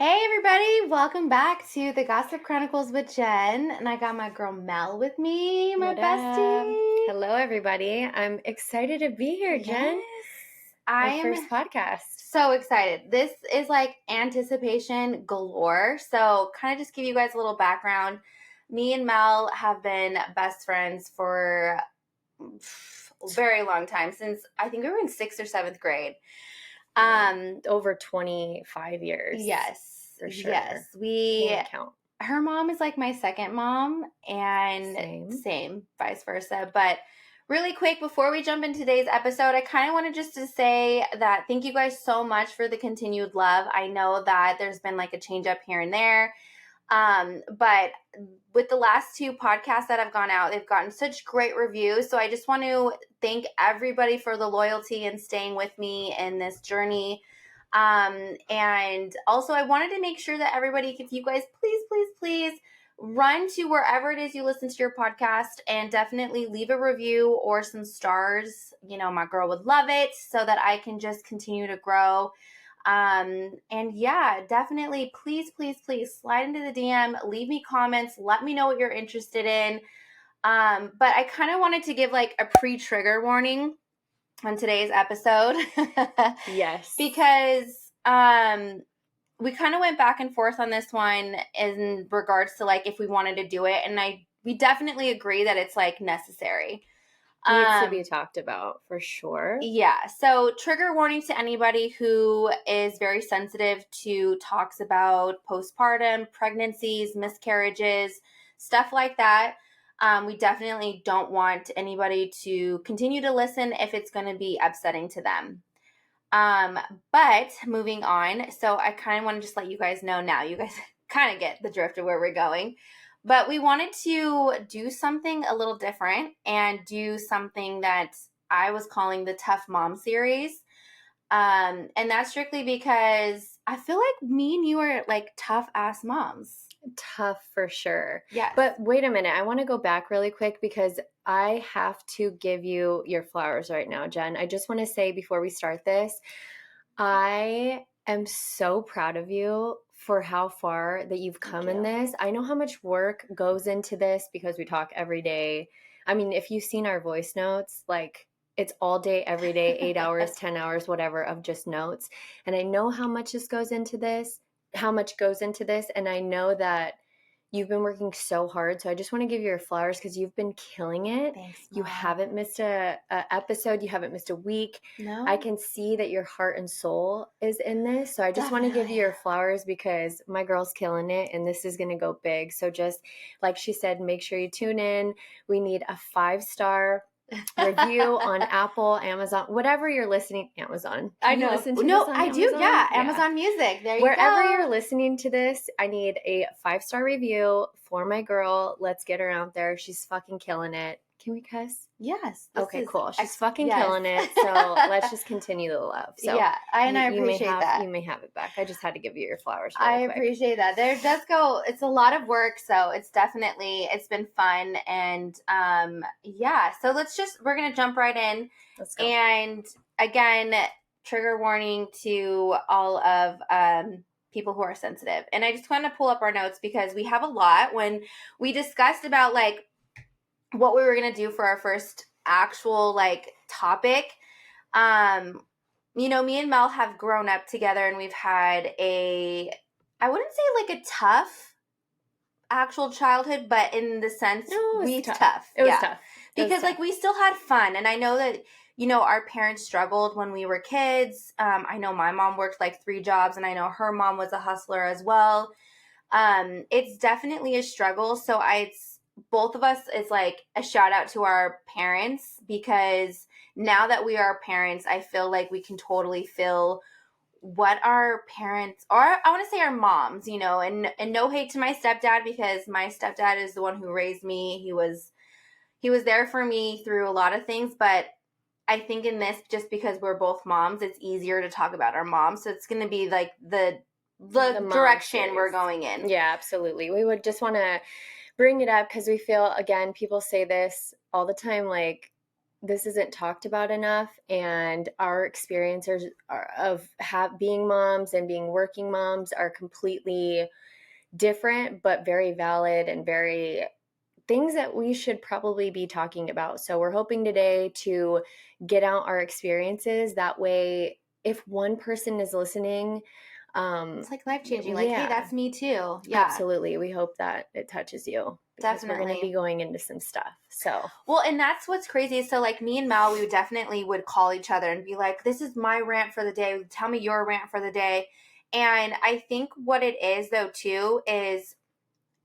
Hey everybody, welcome back to the Gossip Chronicles with Jen, and I got my girl Mel with me, my What up? bestie. Hello, everybody. I'm excited to be here, Jen. Yes, I Our am first podcast. so excited. This is like anticipation galore. So, kind of just give you guys a little background. Me and Mel have been best friends for a very long time, since I think we were in 6th or 7th grade. Over 25 years. Yes, For sure. yes. Can't count. Her mom is like my second mom, and same vice versa. But really quick, before we jump into today's episode, I kind of wanted just to say that thank you guys so much for the continued love. I know that there's been like a change up here and there. But with the last 2 podcasts that have gone out, they've gotten such great reviews. So I just want to thank everybody for the loyalty and staying with me in this journey. And also I wanted to make sure that everybody, if you guys please run to wherever it is you listen to your podcast and definitely leave a review or some stars. You know, my girl would love it so that I can just continue to grow. And yeah, definitely please slide into the DM, leave me comments, let me know what you're interested in. But I kind of wanted to give like a pre-trigger warning on today's episode. Yes. Because we kind of went back and forth on this one in regards to like if we wanted to do it, and we definitely agree that it's like necessary. Needs to be talked about for sure. Yeah. So trigger warning to anybody who is very sensitive to talks about postpartum, pregnancies, miscarriages, stuff like that. We definitely don't want anybody to continue to listen if it's going to be upsetting to them. But moving on. So I kind of want to just let you guys know now. You guys kind of get the drift of where we're going. But we wanted to do something a little different and do something that I was calling the Tough Mom series. And that's strictly because I feel like me and you are like tough ass moms. Tough for sure. Yeah. But wait a minute. I want to go back really quick because I have to give you your flowers right now, Jen. I just want to say before we start this, I am so proud of you for how far that you've come in this. I know how much work goes into this because we talk every day. I mean, if you've seen our voice notes, like it's all day, every day, 8 hours, 10 hours, whatever, of just notes. And I know how much goes into this. And I know that you've been working so hard. So I just want to give you your flowers because you've been killing it. Thanks, Mom. You haven't missed a episode. You haven't missed a week. No. I can see that your heart and soul is in this. So I just want to give you your flowers because my girl's killing it and this is going to go big. So just like she said, make sure you tune in. We need a 5-star review on Apple, Amazon, whatever you're listening. Amazon. I know. I do. Yeah. Amazon Music. There you Wherever go. you're listening to this, I need a 5-star review for my girl. Let's get her out there. She's fucking killing it. Can we cuss? Yes. Okay, cool. She's fucking killing it. So let's just continue the love. So yeah, I appreciate that. You may have it back. I just had to give you your flowers. I appreciate that. There does go. It's a lot of work, so it's been fun, and yeah. So we're gonna jump right in. Let's go. And again, trigger warning to all of people who are sensitive. And I just want to pull up our notes because we have a lot. When we discussed about like what we were going to do for our first actual like topic, you know, me and Mel have grown up together and we've had I wouldn't say like a tough actual childhood, but in the sense It was tough. Because like we still had fun. And I know that, you know, our parents struggled when we were kids. I know my mom worked like 3 jobs and I know her mom was a hustler as well. It's definitely a struggle. So both of us, it's like a shout out to our parents, because now that we are parents, I feel like we can totally feel what our parents, or I want to say our moms, you know, and no hate to my stepdad, because my stepdad is the one who raised me. He was there for me through a lot of things, but I think in this, just because we're both moms, it's easier to talk about our moms. So it's going to be like the direction we're going in. Yeah, absolutely. We would just want to bring it up because we feel, again, people say this all the time, like, this isn't talked about enough, and our experiences of being moms and being working moms are completely different, but very valid and very things that we should probably be talking about. So we're hoping today to get out our experiences. That way, if one person is listening, it's like life-changing. Like, hey, that's me too. Yeah. Absolutely. We hope that it touches you, because Definitely. we're going to be going into some stuff. So, well, and that's what's crazy. So like me and Mel, we definitely would call each other and be like, this is my rant for the day. Tell me your rant for the day. And I think what it is though too is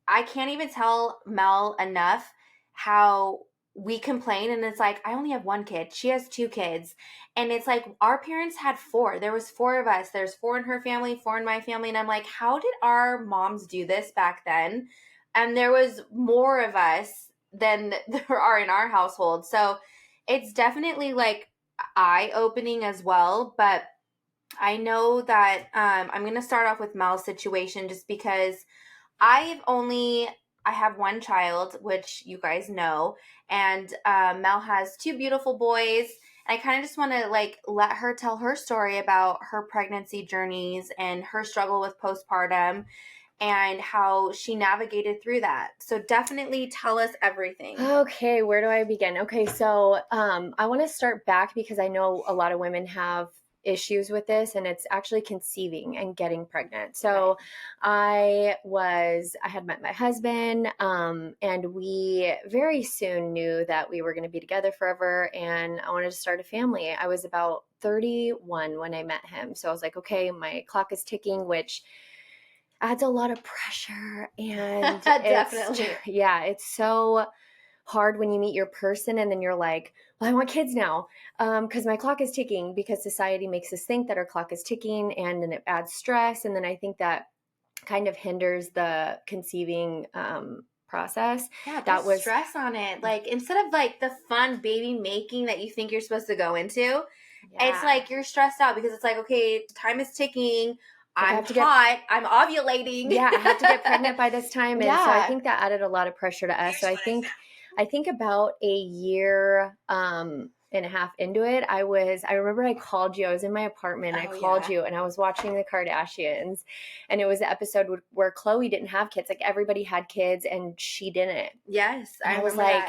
I can't even tell Mel enough how we complain, and it's like, I only have one kid. She has two kids. And it's like our parents had four. There was four of us. There's four in her family, four in my family. And I'm like, how did our moms do this back then? And there was more of us than there are in our household. So it's definitely like eye-opening as well. But I know that I'm going to start off with Mel's situation just because I have one child, which you guys know, and Mel has two beautiful boys. And I kind of just want to like let her tell her story about her pregnancy journeys and her struggle with postpartum and how she navigated through that. So definitely tell us everything. Okay, where do I begin? Okay, so I want to start back because I know a lot of women have issues with this, and it's actually conceiving and getting pregnant. So I had met my husband, and we very soon knew that we were going to be together forever, and I wanted to start a family. I was about 31 when I met him. So I was like, okay, my clock is ticking, which adds a lot of pressure, and definitely. it's so hard when you meet your person and then you're like, well, I want kids now because my clock is ticking, because society makes us think that our clock is ticking, and then it adds stress, and then I think that kind of hinders the conceiving process. Yeah, that was stress on it. Like instead of like the fun baby making that you think you're supposed to go into, it's like you're stressed out because it's like, okay, time is ticking. I'm hot. I'm ovulating. Yeah, I have to get pregnant by this time. And so I think that added a lot of pressure to us. So I think about a year and a half into it, I remember I called you. I was in my apartment. I called you, and I was watching the Kardashians, and it was the episode where Khloe didn't have kids. Like everybody had kids and she didn't. Yes, I was like,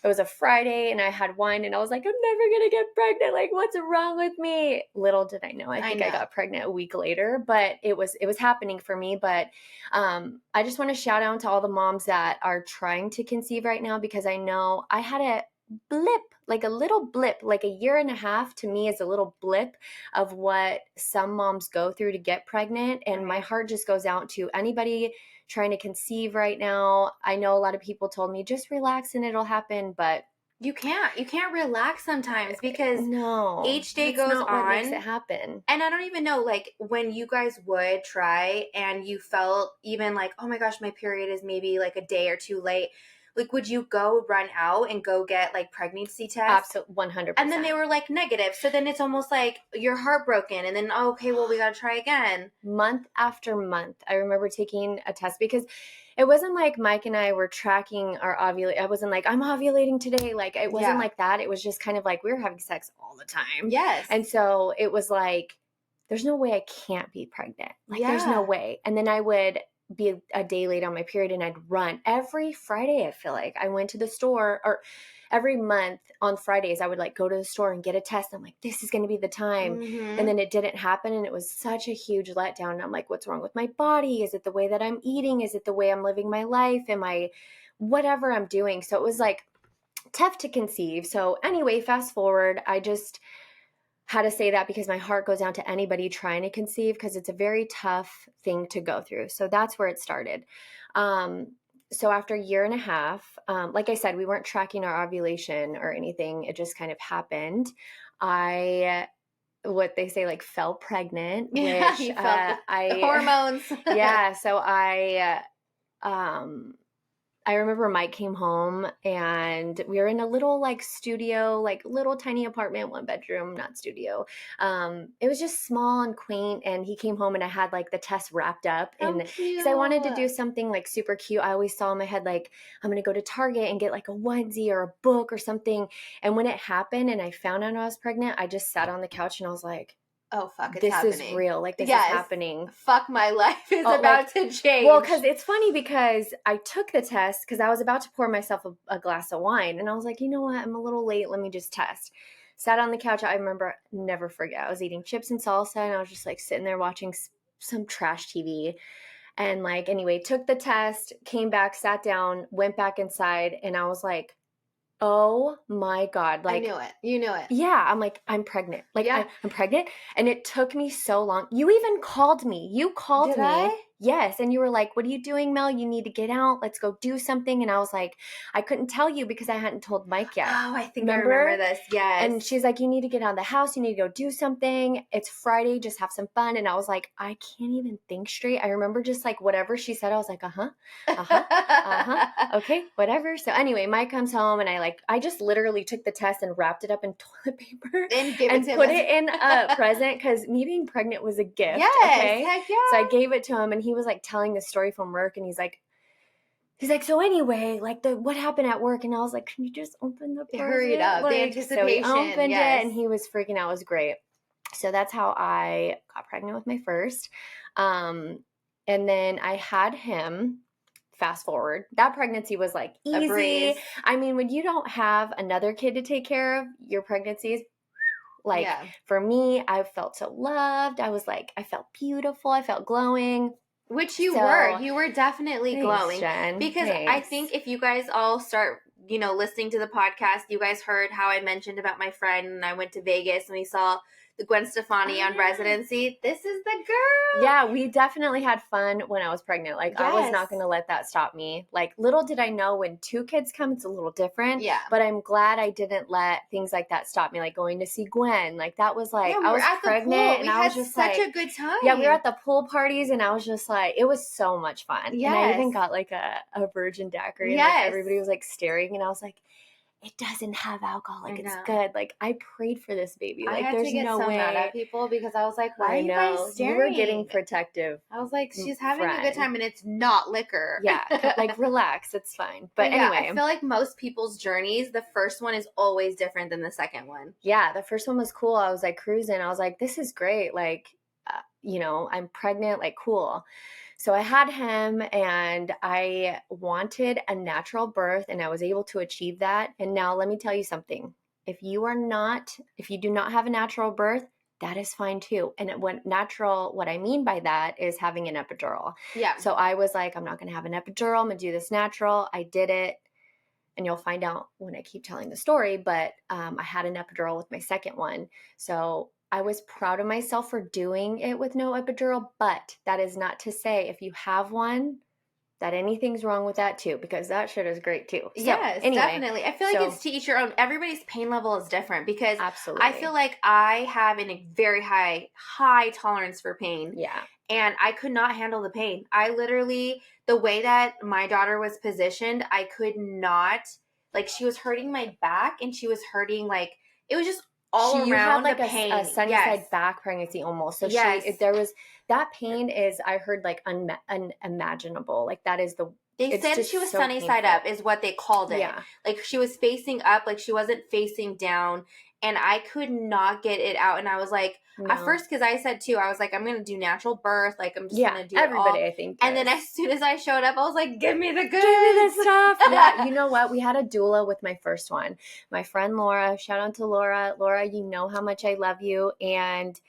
it was a Friday and I had one, and I was like, I'm never going to get pregnant. Like, what's wrong with me? Little did I know. I think I got pregnant a week later, but it was happening for me. But I just want to shout out to all the moms that are trying to conceive right now, because I know I had a blip, like a little blip, like a year and a half to me is a little blip of what some moms go through to get pregnant. And my heart just goes out to anybody trying to conceive right now. I know a lot of people told me just relax and it'll happen, but you can't relax sometimes, because each day it's goes not on. What makes it happen. And I don't even know, like when you guys would try and you felt even like, oh my gosh, my period is maybe like a day or two late. Like, would you go run out and go get like pregnancy tests? Absolutely, 100%. And then they were like negative. So then it's almost like you're heartbroken. And then, oh, okay, well, we got to try again. Month after month, I remember taking a test, because it wasn't like Mike and I were tracking our ovulation. I wasn't like, I'm ovulating today. Like, it wasn't like that. It was just kind of like we were having sex all the time. Yes. And so it was like, there's no way I can't be pregnant. Like, there's no way. And then I would be a day late on my period, and I'd run every Friday. I feel like I went to the store, or every month on Fridays, I would like go to the store and get a test. I'm like, this is going to be the time. Mm-hmm. And then it didn't happen. And it was such a huge letdown. And I'm like, what's wrong with my body? Is it the way that I'm eating? Is it the way I'm living my life? Am I whatever I'm doing? So it was like tough to conceive. So anyway, fast forward, I just had to say that because my heart goes out to anybody trying to conceive, because it's a very tough thing to go through. So that's where it started. So after a year and a half, like I said, we weren't tracking our ovulation or anything. It just kind of happened. What they say, like, fell pregnant. Yeah, which, you felt the hormones. Yeah, so I remember Mike came home and we were in a little like studio, like little tiny apartment, 1 bedroom, not studio. It was just small and quaint. And he came home and I had like the test wrapped up, and because I wanted to do something like super cute. I always saw in my head, like, I'm going to go to Target and get like a onesie or a book or something. And when it happened and I found out I was pregnant, I just sat on the couch and I was like, oh, fuck, it's this happening. is real. Like, this is happening. Fuck, my life is about to change. Well, because it's funny because I took the test because I was about to pour myself a glass of wine. And I was like, you know what? I'm a little late. Let me just test. Sat on the couch. I remember, never forget. I was eating chips and salsa and I was just like sitting there watching some trash TV. And like, anyway, took the test, came back, sat down, went back inside. And I was like, oh my God. Like, I knew it. You knew it. Yeah. I'm like, I'm pregnant. Like, I'm pregnant. And it took me so long. You even called me. You called Did me. I? Yes. And you were like, what are you doing, Mel? You need to get out. Let's go do something. And I was like, I couldn't tell you because I hadn't told Mike yet. Oh, I think I remember this. Yes. And she's like, you need to get out of the house. You need to go do something. It's Friday. Just have some fun. And I was like, I can't even think straight. I remember just like whatever she said, I was like, okay, whatever. So anyway, Mike comes home and I just literally took the test and wrapped it up in toilet paper and put it in a present because me being pregnant was a gift. Yes, okay? heck yeah. So I gave it to him and he was like telling the story from work and he's like, so anyway, like what happened at work? And I was like, can you just open the present? Hurry it up. Like, the anticipation. So he opened it and he was freaking out. It was great. So that's how I got pregnant with my first. And then I had him. Fast forward, that pregnancy was like easy. I mean, when you don't have another kid to take care of, your pregnancies, like for me, I felt so loved. I was like, I felt beautiful. I felt glowing. Which you were. You were definitely glowing. Jen. Because I think if you guys all start, listening to the podcast, you guys heard how I mentioned about my friend and I went to Vegas and we saw the Gwen Stefani on Residency. This is the girl. Yeah, we definitely had fun when I was pregnant. Like, I was not going to let that stop me. Like, little did I know when 2 kids come, it's a little different. Yeah. But I'm glad I didn't let things like that stop me. Like, going to see Gwen. Like, that was like, I was pregnant and I was just like. We had such a good time. Yeah, we were at the pool parties and I was just like, it was so much fun. Yes. And I even got like a virgin daiquiri. And like, everybody was like staring and I was like, it doesn't have alcohol. Like, it's good. Like, I prayed for this baby. Like, there's no way. I had to get so mad at people because I was like, why are you guys staring? You were getting protective. I was like, she's having a good time and it's not liquor. Yeah. Like, relax. It's fine. But anyway. I feel like most people's journeys, the first one is always different than the second one. Yeah. The first one was cool. I was like cruising. I was like, this is great. Like, I'm pregnant. Like, cool. So I had him and I wanted a natural birth and I was able to achieve that. And now let me tell you something. If you do not have a natural birth, that is fine too. And what I mean by that is having an epidural. Yeah. So I was like, I'm not going to have an epidural. I'm going to do this natural. I did it. And you'll find out when I keep telling the story, but I had an epidural with my second one. So I was proud of myself for doing it with no epidural, but that is not to say if you have one that anything's wrong with that too, because that shit is great too. So, yes, definitely. I feel like it's to each your own. Everybody's pain level is different because I feel like I have a very high tolerance for pain. Yeah. And I could not handle the pain. I literally, the way that my daughter was positioned, I could not, like, she was hurting my back and she was hurting, like, it was just all you around had like the pain. A sunny side back pregnancy almost. So there was that pain is, I heard, like unimaginable. Like that is they said she was sunny side up is what they called it. Yeah. Like she was facing up, like she wasn't facing down. And I could not get it out. And I was like, at first, because I said too, I was like, I'm going to do natural birth. Like, I'm just going to do everybody, it all. I think. And then as soon as I showed up, I was like, give me the goods. Give me the stuff. Yeah, you know what? We had a doula with my first one. My friend Laura, shout out to Laura. Laura, you know how much I love you. And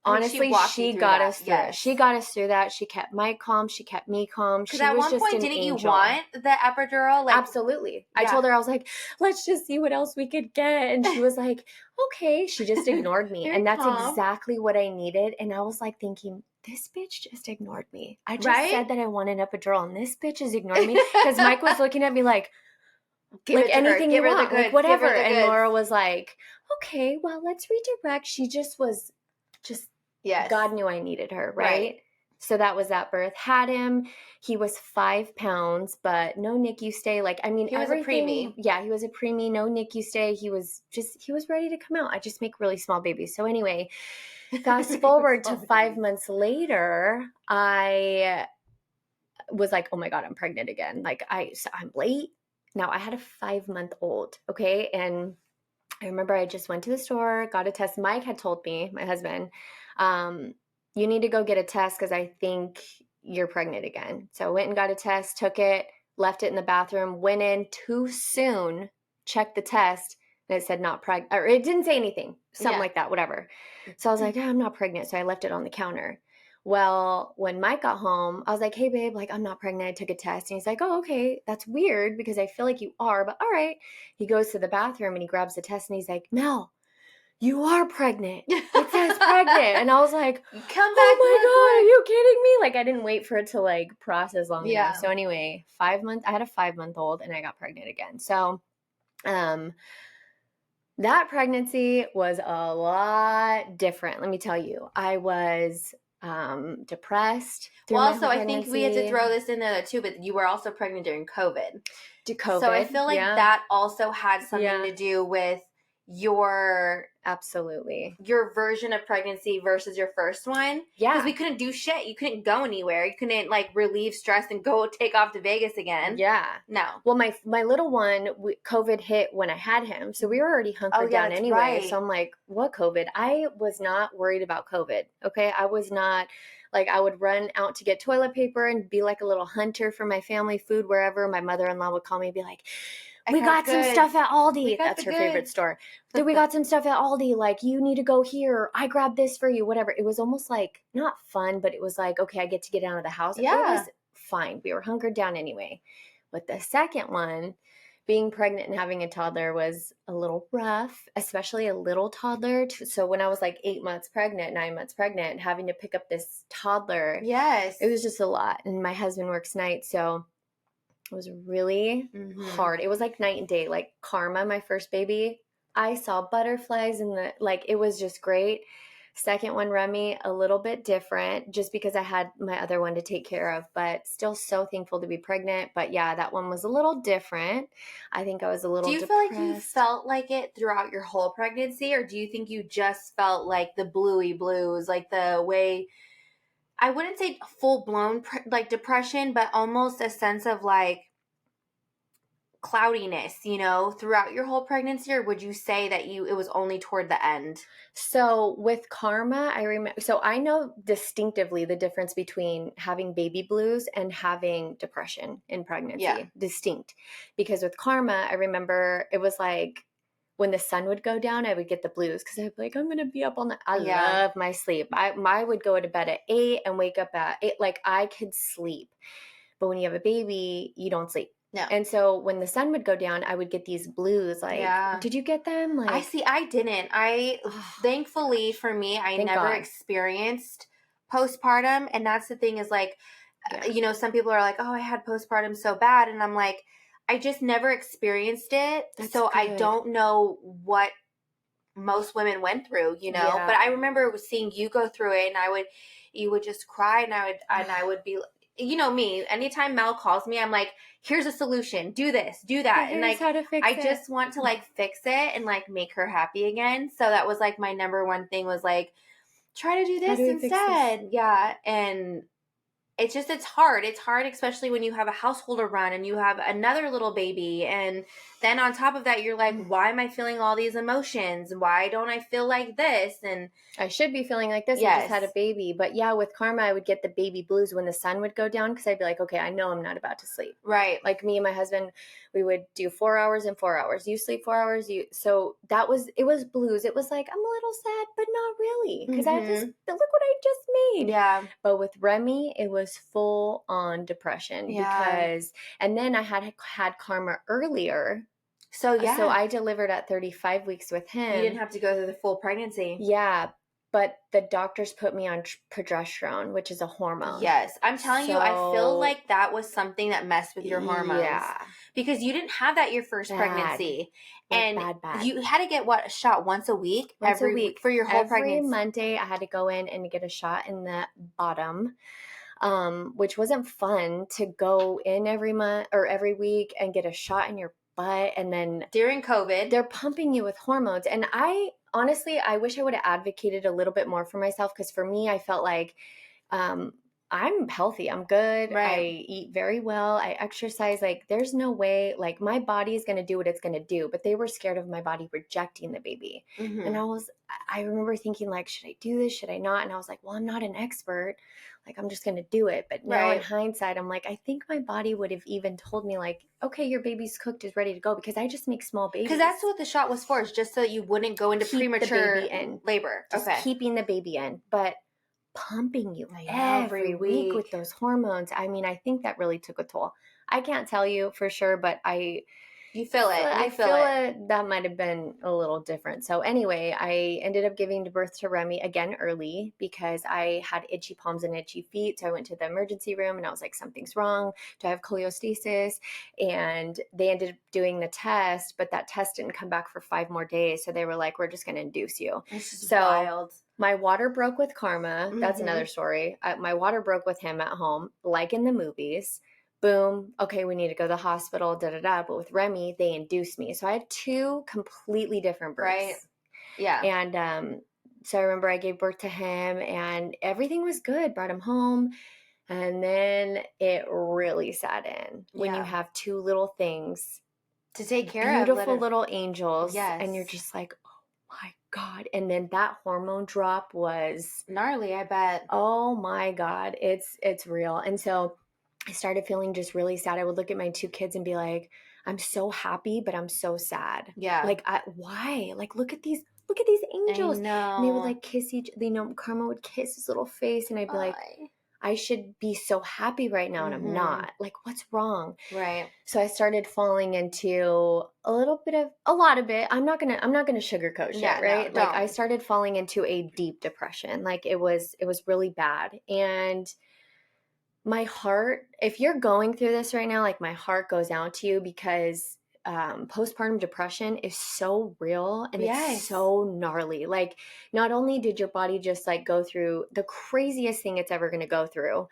honestly, she got us through it. She got us through that. She kept Mike calm. She kept me calm. Because at one point, didn't you want the epidural? Like, absolutely. Yeah. I told her, I was like, let's just see what else we could get. And she was like, okay. She just ignored me. And that's exactly what I needed. And I was like thinking, this bitch just ignored me. I just said that I want an epidural and this bitch is ignoring me. Because Mike was looking at me like anything you want, like whatever. And Laura was like, okay, well, let's redirect. She just was God knew I needed her, right? So that was that birth. Had him. He was 5 pounds, but no NICU stay. Like, I mean, He was a everything. preemie. Yeah, he was a preemie, no NICU stay. He was ready to come out. I just make really small babies. So anyway, fast forward to 5 months later, I was like, oh my God, I'm pregnant again. Like I'm late. Now I had a 5-month-old. Okay. And I remember I just went to the store, got a test. Mike had told me, my husband, you need to go get a test because I think you're pregnant again. So I went and got a test, took it, left it in the bathroom, went in too soon, checked the test, and it said not pregnant, or it didn't say anything, something like that, whatever. So I was like, I'm not pregnant. So I left it on the counter. Well, when Mike got home, I was like, hey, babe, like, I'm not pregnant. I took a test. And he's like, oh, okay. That's weird because I feel like you are, but all right. He goes to the bathroom and he grabs the test and he's like, Mel, you are pregnant. It says pregnant. And I was like, come back. Oh my God, are you kidding me? Like, I didn't wait for it to like process long enough. So anyway, I had a 5-month-old and I got pregnant again. So, that pregnancy was a lot different. Let me tell you, I was depressed. Well, also, I think we had to throw this in there too, but you were also pregnant during COVID. So I feel like that also had something to do with your version of pregnancy versus your first one. Yeah. Because we couldn't do shit. You couldn't go anywhere. You couldn't like relieve stress and go take off to Vegas again. Yeah. No. Well, my little one, COVID hit when I had him. So we were already hunkered down anyway. Right. So I'm like, what COVID? I was not worried about COVID. Okay. I was not like, I would run out to get toilet paper and be like a little hunter for my family, food, wherever. My mother-in-law would call me and be like, we got some stuff at Aldi. That's her favorite store. We got some stuff at Aldi. Like, you need to go here. I grabbed this for you, whatever. It was almost like, not fun, but it was like, okay, I get to get out of the house. Yeah. It was fine. We were hunkered down anyway. With the second one, being pregnant and having a toddler was a little rough, especially a little toddler. So when I was like 9 months pregnant, having to pick up this toddler. Yes. It was just a lot. And my husband works nights, so it was really hard. It was like night and day. Like Karma, my first baby, I saw butterflies it was just great. Second one, Remy, a little bit different just because I had my other one to take care of, but still so thankful to be pregnant. But yeah, that one was a little different. I think I was a little depressed. Do you feel like you felt like it throughout your whole pregnancy, or do you think you just felt like the bluey blues, like the way, I wouldn't say full-blown like depression, but almost a sense of like cloudiness, throughout your whole pregnancy? Or would you say that it was only toward the end? So with Karma, I know distinctively the difference between having baby blues and having depression in pregnancy. Yeah. Distinct. Because with Karma, I remember it was like when the sun would go down, I would get the blues because I'd be like, I'm going to be up all night. I love my sleep. I would go to bed at 8 and wake up at 8. Like, I could sleep. But when you have a baby, you don't sleep. No. And so when the sun would go down, I would get these blues. Like, did you get them? Like, I didn't. Thankfully for me, I never experienced postpartum. And that's the thing is like, some people are like, oh, I had postpartum so bad. And I'm like, I just never experienced it. That's so good. I don't know what most women went through, but I remember seeing you go through it, and you would just cry, and I would be, me, anytime Mel calls me, I'm like, here's a solution, do this, do that. And like, how to fix it. Just want to like fix it and like make her happy again. So that was like my number one thing was like, try to do this instead. Yeah. And it's hard. It's hard, especially when you have a household to run and you have another little baby. And then on top of that, you're like, why am I feeling all these emotions? Why don't I feel like this? And I should be feeling like this. Yes. I just had a baby. But yeah, with Karma, I would get the baby blues when the sun would go down because I'd be like, okay, I know I'm not about to sleep. Right. Like me and my husband, we would do 4 hours and 4 hours. You sleep 4 hours. So it was blues. It was like, I'm a little sad, but not really. Because I just, look what I just made. Yeah. But with Remy, it was full on depression because, and then I had Karma earlier. So I delivered at 35 weeks with him. You didn't have to go through the full pregnancy. Yeah. but the doctors put me on progesterone, which is a hormone. Yes. I'm telling you, I feel like that was something that messed with your hormones. Yeah. Because you didn't have that your first pregnancy. Like, and bad. You had to get a shot once a week? Once a week. For your whole pregnancy? Every Monday, I had to go in and get a shot in the bottom, which wasn't fun to go in every month or every week and get a shot in your butt. And then during COVID, they're pumping you with hormones. And honestly, I wish I would have advocated a little bit more for myself, because for me, I felt like I'm healthy. I'm good. Right. I eat very well. I exercise. Like, there's no way, like, my body is going to do what it's going to do. But they were scared of my body rejecting the baby. Mm-hmm. And I remember thinking, like, should I do this? Should I not? And I was like, well, I'm not an expert. Like, I'm just going to do it. But now in hindsight, I'm like, I think my body would have even told me, like, okay, your baby's cooked, is ready to go, because I just make small babies. Because that's what the shot was for, is just so that you wouldn't go into premature labor. Just keeping the baby in. But pumping you every week with those hormones, I mean, I think that really took a toll. I can't tell you for sure, but you feel it. I feel it. That might have been a little different. So anyway, I ended up giving birth to Remy again early because I had itchy palms and itchy feet. So I went to the emergency room and I was like, something's wrong. Do I have cholestasis? And they ended up doing the test, but that test didn't come back for 5 more days. So they were like, we're just going to induce you. This is wild. My water broke with Karma. That's another story. My water broke with him at home, like in the movies. Boom. Okay, we need to go to the hospital, But with Remy, they induced me. So I had 2 completely different births. Right. Yeah. And so I remember I gave birth to him and everything was good. Brought him home. And then it really sat in when you have 2 little things to take care of. Beautiful little angels. Yes. And you're just like, oh my God. And then that hormone drop was gnarly, I bet. Oh my God. It's real. And so I started feeling just really sad. I would look at my 2 kids and be like, I'm so happy, but I'm so sad. Yeah. Like, why? Like, look at these angels. I know. And they would like kiss Karma would kiss his little face. And I'd be like, I should be so happy right now. And I'm not. Like, what's wrong? Right. So I started falling into a lot of it. I'm not gonna sugarcoat shit, right? No, like, I started falling into a deep depression. Like, it was really bad. And my heart, if you're going through this right now, like, my heart goes out to you, because postpartum depression is so real and it's so gnarly. Like, not only did your body just like go through the craziest thing it's ever going to go through,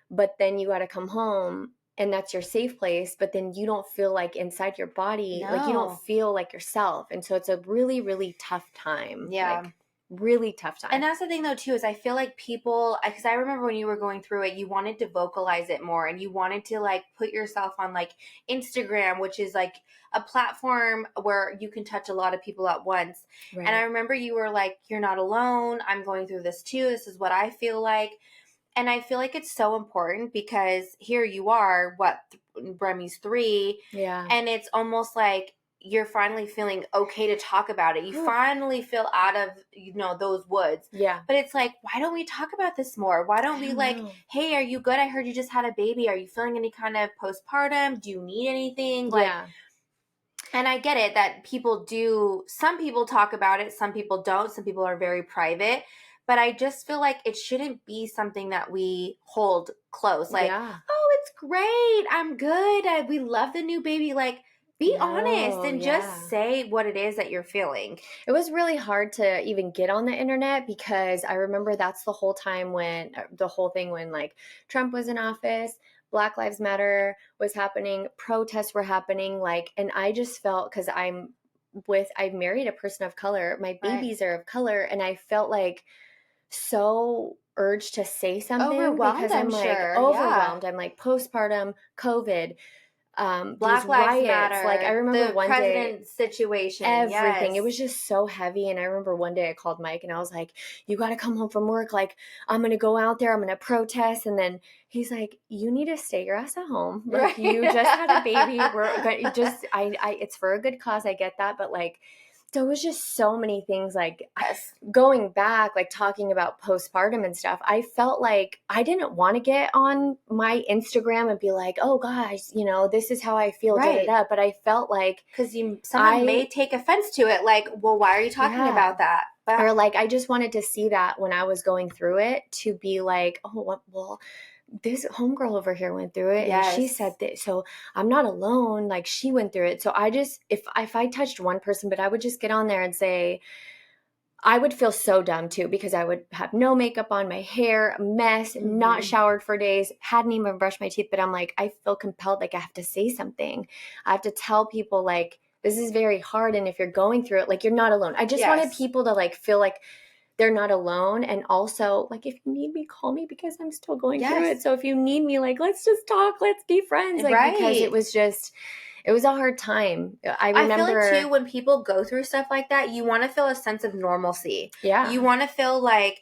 but then you got to come home and that's your safe place, but then you don't feel like inside your body, like, you don't feel like yourself. And so it's a really, really tough time. Yeah. Like, really tough time. And that's the thing though too, is I feel like people, because I remember when you were going through it, you wanted to vocalize it more and you wanted to like put yourself on like Instagram, which is like a platform where you can touch a lot of people at once. Right. And I remember you were like, you're not alone. I'm going through this too. This is what I feel like. And I feel like it's so important because here you are, Remy's 3. Yeah. And it's almost like you're finally feeling okay to talk about it. You finally feel out of, those woods. Yeah. But it's like, why don't we talk about this more? Why don't we hey, are you good? I heard you just had a baby. Are you feeling any kind of postpartum? Do you need anything? Yeah. And I get it that some people talk about it. Some people don't. Some people are very private. But I just feel like it shouldn't be something that we hold close. Like, oh, it's great. I'm good. We love the new baby. Like, be honest and just say what it is that you're feeling. It was really hard to even get on the internet because I remember that's the whole thing when like Trump was in office, Black Lives Matter was happening, protests were happening, like, and I just felt, because I married a person of color, my babies are of color, and I felt like so urged to say something because I'm like overwhelmed. I'm like postpartum, COVID, Black Lives Matter, like, I remember the one president situation, everything. It was just so heavy. And I remember one day I called Mike and I was like, you got to come home from work. Like, I'm going to go out there. I'm going to protest. And then he's like, you need to stay your ass at home. Like, you just had a baby. It's for a good cause. I get that. But like, there was just so many things, like, going back, like, talking about postpartum and stuff, I felt like I didn't want to get on my Instagram and be like, oh, guys, this is how I feel, but I felt like... Because someone may take offense to it, like, well, why are you talking about that? Or like, I just wanted to see that when I was going through it, to be like, oh, well, this homegirl over here went through it and she said that, so I'm not alone. Like, she went through it. So I just, if I touched one person, but I would just get on there and say, I would feel so dumb too, because I would have no makeup on, my hair a mess, not showered for days, hadn't even brushed my teeth. But I'm like, I feel compelled, like I have to say something. I have to tell people, like, this is very hard. And if you're going through it, like, you're not alone. I just wanted people to like feel like they're not alone. And also, like, if you need me, call me, because I'm still going through it. So if you need me, like, let's just talk, let's be friends. Like, because it was a hard time. I remember, I feel like too, when people go through stuff like that, you want to feel a sense of normalcy. Yeah. You want to feel like,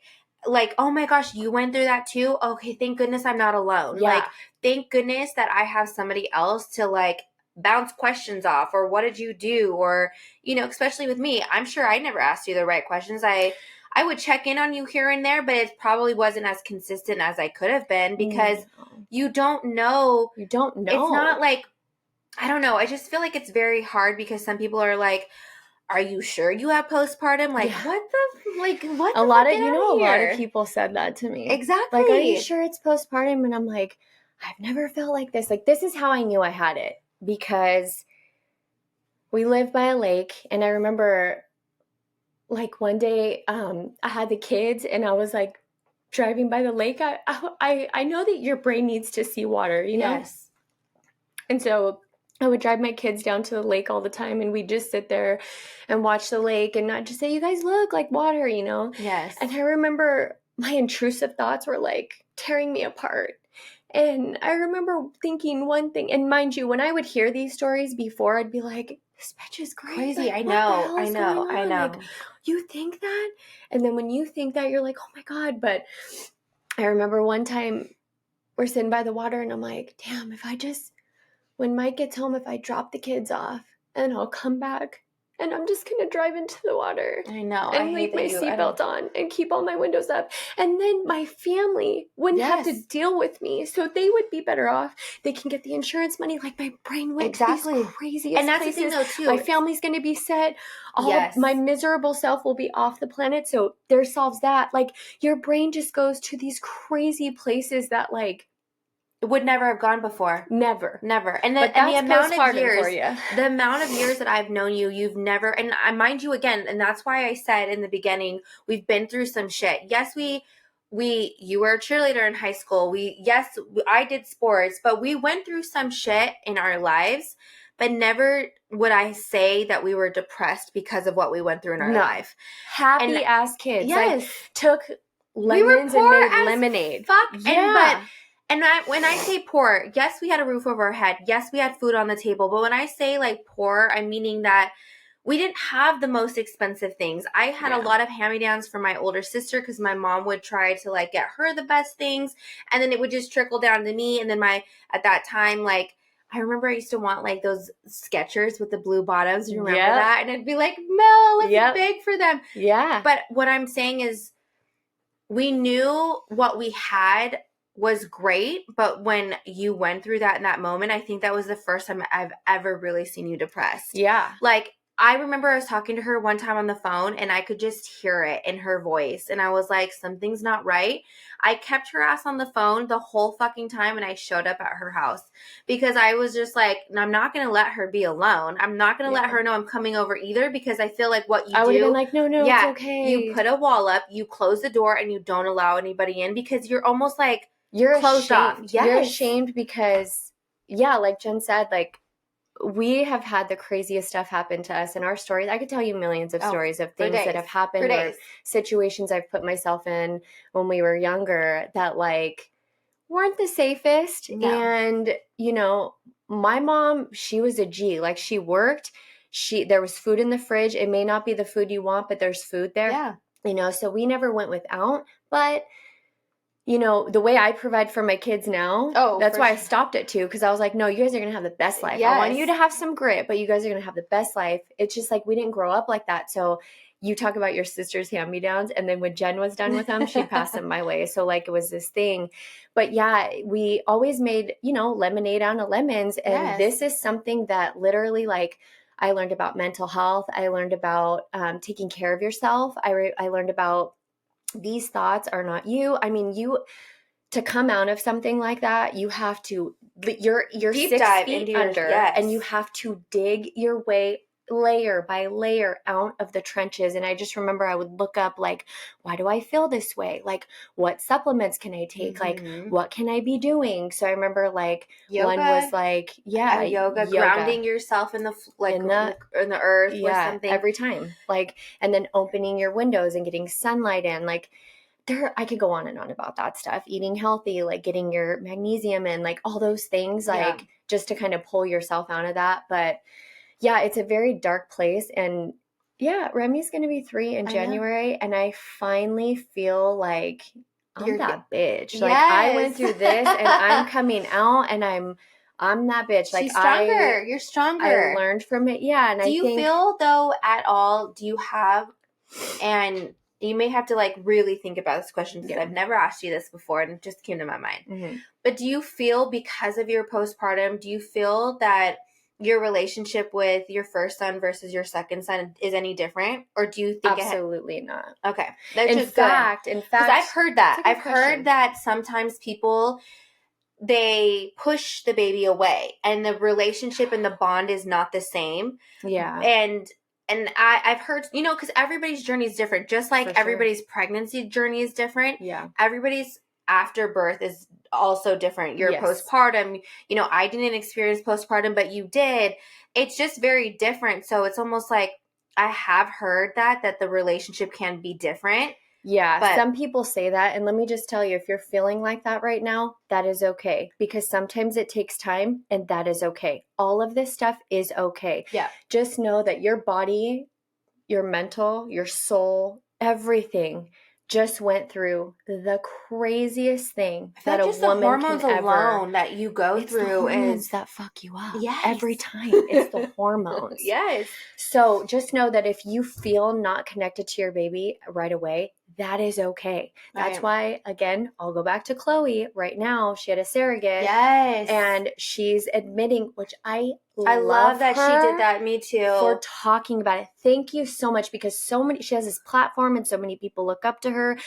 oh my gosh, you went through that too? Okay, thank goodness I'm not alone. Yeah. Like, thank goodness that I have somebody else to like bounce questions off, or what did you do? Or, you know, especially with me, I'm sure I never asked you the right questions. I would check in on you here and there, but it probably wasn't as consistent as I could have been, because you don't know. You don't know. It's not like, I don't know. I just feel like it's very hard, because some people are like, are you sure you have postpartum? Like, what a lot of people said that to me. Exactly. Like, are you sure it's postpartum? And I'm like, I've never felt like this. Like, this is how I knew I had it, because we live by a lake. And I remember, like, one day I had the kids and I was like driving by the lake. I know that your brain needs to see water, you know? Yes. And so I would drive my kids down to the lake all the time, and we'd just sit there and watch the lake and not just say, you guys look like water, you know? Yes. And I remember my intrusive thoughts were like tearing me apart. And I remember thinking one thing, and mind you, when I would hear these stories before, I'd be like, this bitch is crazy. Like, I know. Like, you think that? And then when you think that, you're like, oh my God. But I remember one time we're sitting by the water and I'm like, damn, when Mike gets home, if I drop the kids off and I'll come back and I'm just going to drive into the water. I know. And leave my seatbelt on and keep all my windows up. And then my family wouldn't have to deal with me. So they would be better off. They can get the insurance money. Like, my brain went to these craziest and that's places. The thing, though, too. My family's going to be set. My miserable self will be off the planet. So there solves that. Like, your brain just goes to these crazy places that, like, it would never have gone before. Never. And the amount of years that I've known you, you've never, and I mind you again, and that's why I said in the beginning, we've been through some shit. Yes, you were a cheerleader in high school. I did sports, but we went through some shit in our lives, but never would I say that we were depressed because of what we went through in our life. Happy ass kids. Yes. Like, took lemons and made lemonade. Fuck. Yeah. And when I say poor, yes, we had a roof over our head. Yes, we had food on the table. But when I say like poor, I'm meaning that we didn't have the most expensive things. I had a lot of hand-me-downs from my older sister, because my mom would try to like get her the best things, and then it would just trickle down to me. And then at that time, like, I remember I used to want like those Skechers with the blue bottoms. You remember that? And I'd be like, Mel, let's beg for them. Yeah. But what I'm saying is, we knew what we had was great, but when you went through that in that moment, I think that was the first time I've ever really seen you depressed. Yeah. Like, I remember I was talking to her one time on the phone, and I could just hear it in her voice, and I was like, something's not right. I kept her ass on the phone the whole fucking time, and I showed up at her house, because I was just like, I'm not going to let her be alone. I'm not going to let her know I'm coming over either, because I feel like what you I would do, have been like, no, it's okay. You put a wall up, you close the door, and you don't allow anybody in, because you're almost like, you're closed ashamed. Off. Yes. You're ashamed because, like Jen said, like, we have had the craziest stuff happen to us in our stories. I could tell you millions of stories of things that have happened, or situations I've put myself in when we were younger that, like, weren't the safest. No. And, you know, my mom, she was a G. Like, she worked. There was food in the fridge. It may not be the food you want, but there's food there. Yeah. You know, so we never went without. But, you know, the way I provide for my kids now, that's why I stopped it too, because I was like, no, you guys are going to have the best life. Yes. I want you to have some grit, but you guys are going to have the best life. It's just like, we didn't grow up like that. So you talk about your sister's hand-me-downs, and then when Jen was done with them, she'd pass them my way. So, like, it was this thing. But yeah, we always made, you know, lemonade out of lemons. And this is something that literally, like, I learned about mental health. I learned about taking care of yourself. I learned about these thoughts are not you. I mean, to come out of something like that, you have to, you're Deep 6 dive feet into your, under, yes. and you have to dig your way layer by layer out of the trenches. And I just remember I would look up, like, why do I feel this way? Like, what supplements can I take? Like, what can I be doing? So I remember, like, yoga, one was like, yoga, grounding yourself in the in the earth with something every time, like, and then opening your windows and getting sunlight in, like, I could go on and on about that stuff. Eating healthy, like getting your magnesium in, like all those things, like just to kind of pull yourself out of that. But yeah, it's a very dark place. And yeah, Remy's going to be 3 in January. And I finally feel like I'm that bitch. Yes. Like, I went through this and I'm coming out, and I'm that bitch. Like, she's stronger. You're stronger. I learned from it. Yeah. And do you feel, though, at all, do you have, and you may have to, like, really think about this question, because I've never asked you this before and it just came to my mind. But do you feel, because of your postpartum, do you feel that your relationship with your first son versus your second son is any different? Or do you think absolutely not? Okay. In fact, because I've heard that. I've heard that sometimes people, they push the baby away and the relationship and the bond is not the same. Yeah. And I've heard, because everybody's journey is different. Just like everybody's pregnancy journey is different. Yeah. Everybody's after birth is also different. Your postpartum, I didn't experience postpartum, but you did. It's just very different. So it's almost like, I have heard that the relationship can be different. Yeah, but some people say that. And let me just tell you, if you're feeling like that right now, that is okay. Because sometimes it takes time, and that is okay. All of this stuff is okay. Yeah. Just know that your body, your mental, your soul, everything just went through the craziest thing that a woman can ever. The hormones alone that you go through, the hormones is that fuck you up. Yes. Every time. It's the hormones. Yes. So just know that if you feel not connected to your baby right away, that is okay. That's why, again, I'll go back to Chloe right now. She had a surrogate. Yes. And she's admitting, which I love that she did that. Me too. For talking about it. Thank you so much, because she has this platform and so many people look up to her.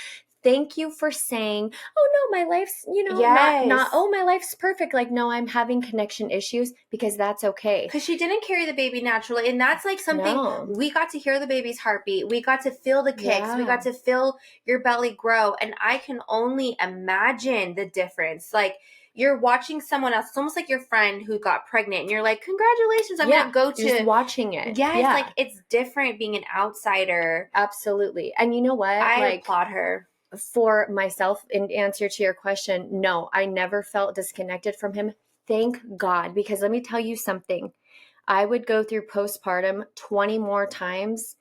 Thank you for saying, oh no, my life's, not, oh, my life's perfect. Like, no, I'm having connection issues, because that's okay. Because she didn't carry the baby naturally. And that's like something, we got to hear the baby's heartbeat. We got to feel the kicks. Yeah. We got to feel your belly grow. And I can only imagine the difference. Like, you're watching someone else. It's almost like your friend who got pregnant, and you're like, congratulations, I'm going to go to. Just watching it. Yeah, it's like, it's different being an outsider. Absolutely. And you know what? I applaud her. For myself, in answer to your question, no, I never felt disconnected from him. Thank God. Because let me tell you something. I would go through postpartum 20 more times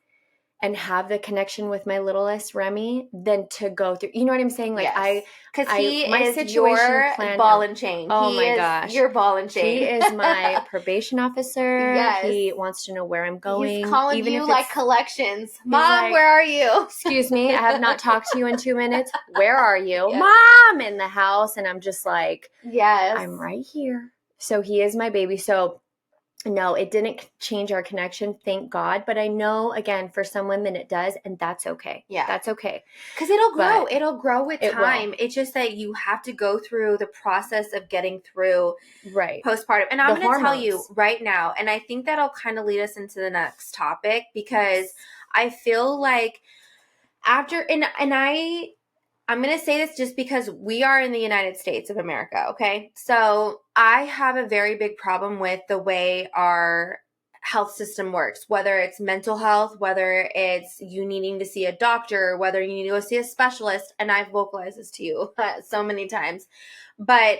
and have the connection with my littlest Remy than to go through. You know what I'm saying? Like, because he is your ball and chain. Oh my gosh, your ball and chain. He is my probation officer. Yes. He wants to know where I'm going. He's calling even you like collections. Mom, like, where are you? Excuse me, I have not talked to you in 2 minutes. Where are you? Yes. Mom, in the house. And I'm just like, yes, I'm right here. So he is my baby. So no, it didn't change our connection, thank God. But I know, again, for some women it does, and that's okay. Yeah. That's okay. Because it'll grow. It'll grow with time. It's just that you have to go through the process of getting through postpartum. And I'm going to tell you right now, and I think that'll kind of lead us into the next topic, because I feel like after, and I'm going to say this just because we are in the United States of America, okay? So I have a very big problem with the way our health system works, whether it's mental health, whether it's you needing to see a doctor, whether you need to go see a specialist, and I've vocalized this to you so many times. But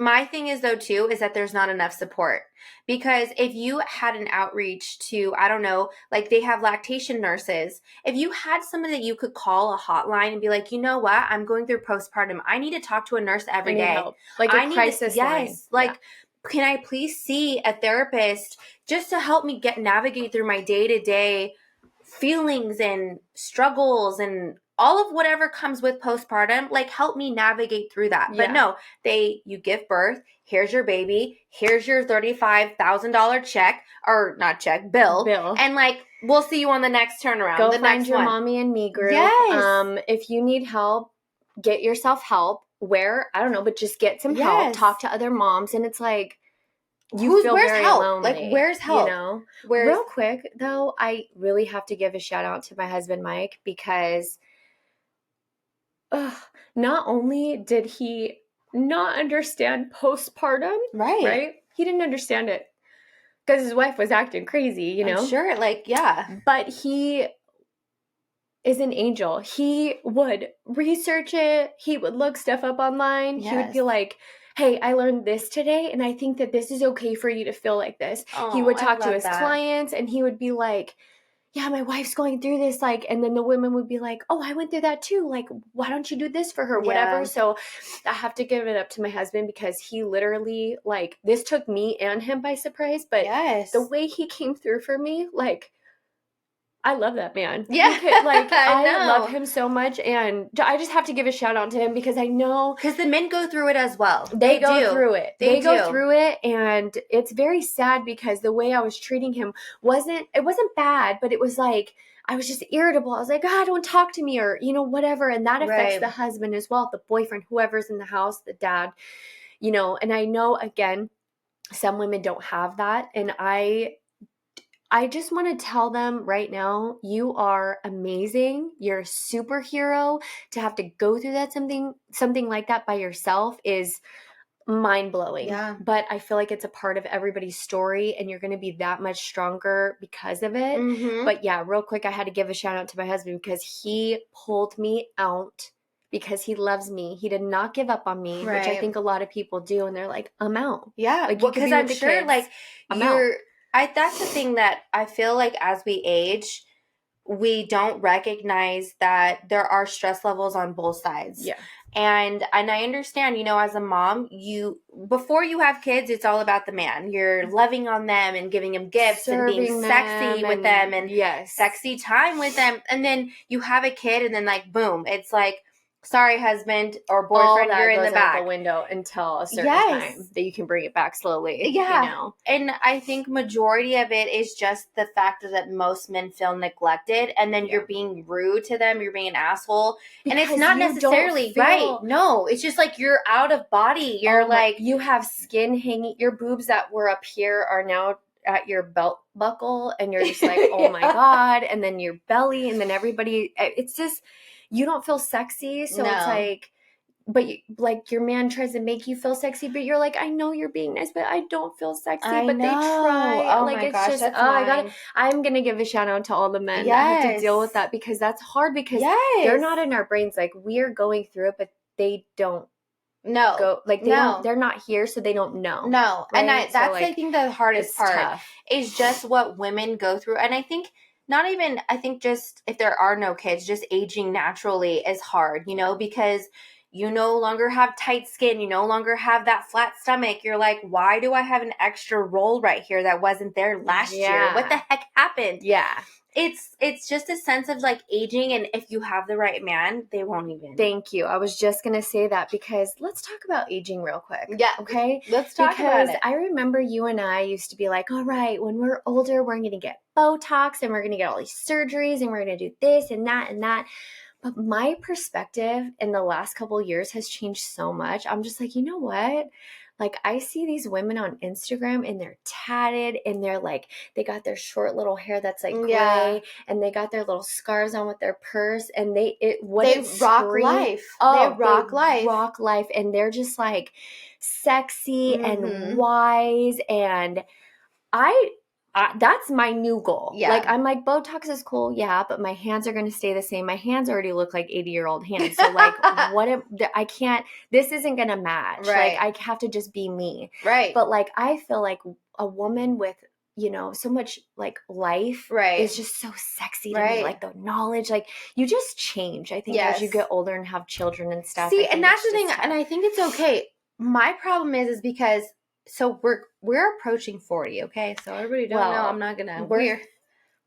my thing is, though, too, is that there's not enough support. Because if you had an outreach to, I don't know, like they have lactation nurses. If you had somebody that you could call a hotline and be like, you know what, I'm going through postpartum. I need to talk to a nurse every day. Help. Like a crisis line. Yes. Like, can I please see a therapist just to help me navigate through my day-to-day feelings and struggles and all of whatever comes with postpartum, like help me navigate through that. But no, you give birth, here's your baby, here's your $35,000 check, or not check, bill. And like, we'll see you on the next turnaround. Go the find next your one. mommy and me group. Yes. If you need help, get yourself help. I don't know, but just get some help. Talk to other moms. And it's like, you feel where's very help? lonely. Like, where's help? You know? Real quick, though, I really have to give a shout out to my husband, Mike, because not only did he not understand postpartum, right? He didn't understand it because his wife was acting crazy, you know? I'm sure, like, yeah. But he is an angel. He would research it. He would look stuff up online. He would be like, hey, I learned this today, and I think that this is okay for you to feel like this. He would talk to his clients, and he would be like, yeah, my wife's going through this, like, and then the women would be like, oh, I went through that too. Like, why don't you do this for her? Whatever. So I have to give it up to my husband because he literally, like, this took me and him by surprise, but the way he came through for me, like, I love that man. Yeah. I love him so much. And I just have to give a shout out to him because I know. Because the men go through it as well. They go through it. They go through it. And it's very sad because the way I was treating him wasn't bad, but it was like, I was just irritable. I was like, don't talk to me, or, you know, whatever. And that affects the husband as well, the boyfriend, whoever's in the house, the dad, you know. And I know, again, some women don't have that. And I just want to tell them right now, you are amazing. You're a superhero. To have to go through that something like that by yourself is mind-blowing. Yeah. But I feel like it's a part of everybody's story, and you're going to be that much stronger because of it. Mm-hmm. But yeah, real quick, I had to give a shout out to my husband because he pulled me out because he loves me. He did not give up on me, which I think a lot of people do, and they're like, I'm out. Yeah, like, because I'm sure, kids, like, that's the thing that I feel like as we age, we don't recognize that there are stress levels on both sides. Yeah. And I understand, you know, as a mom, before you have kids, it's all about the man. You're loving on them and giving them gifts, serving, and being sexy with them, and sexy time with them. And then you have a kid, and then, like, boom, it's like, sorry, husband or boyfriend, you're in the back. Out the window until a certain time that you can bring it back slowly. Yeah. You know? And I think majority of it is just the fact that most men feel neglected, and then you're being rude to them. You're being an asshole. Because, and it's not necessarily right. No, it's just like you're out of body. You're you have skin hanging. Your boobs that were up here are now at your belt buckle, and you're just like, oh my God. And then your belly, and then everybody, it's just, you don't feel sexy. So it's like, but like your man tries to make you feel sexy, but you're like, I know you're being nice, but I don't feel sexy. But they try. Oh like, my it's gosh, just, I'm going to give a shout out to all the men that have to deal with that, because that's hard, because they're not in our brains. Like, we are going through it, but they don't. Go like they're not here, so they don't know. No. Right? And that's I think the hardest part is just what women go through. And I think just if there are no kids, just aging naturally is hard, you know, because you no longer have tight skin, you no longer have that flat stomach. You're like, why do I have an extra roll right here that wasn't there last year? What the heck happened? Yeah. It's just a sense of, like, aging, and if you have the right man, they won't even. Thank you. I was just going to say that, because let's talk about aging real quick. Yeah. Okay? Let's talk about it. I remember you and I used to be like, all right, when we're older, we're going to get Botox, and we're going to get all these surgeries, and we're going to do this and that and that. But my perspective in the last couple of years has changed so much. I'm just like, you know what? Like, I see these women on Instagram, and they're tatted, and they're like, they got their short little hair that's like gray, and they got their little scarves on with their purse, and they rock life. Oh, they rock life, and they're just like sexy and wise, and that's my new goal. Yeah. Like, I'm like, Botox is cool, yeah, but my hands are going to stay the same. My hands already look like 80-year-old hands. So, like, I can't, this isn't going to match. Right. Like, I have to just be me. Right. But, like, I feel like a woman with, you know, so much, like, life is just so sexy to me. Like, the knowledge, like, you just change, I think, as you get older and have children and stuff. See, and that's the thing, and I think it's okay. My problem is because, so we're approaching 40, okay? So everybody don't know I'm not gonna.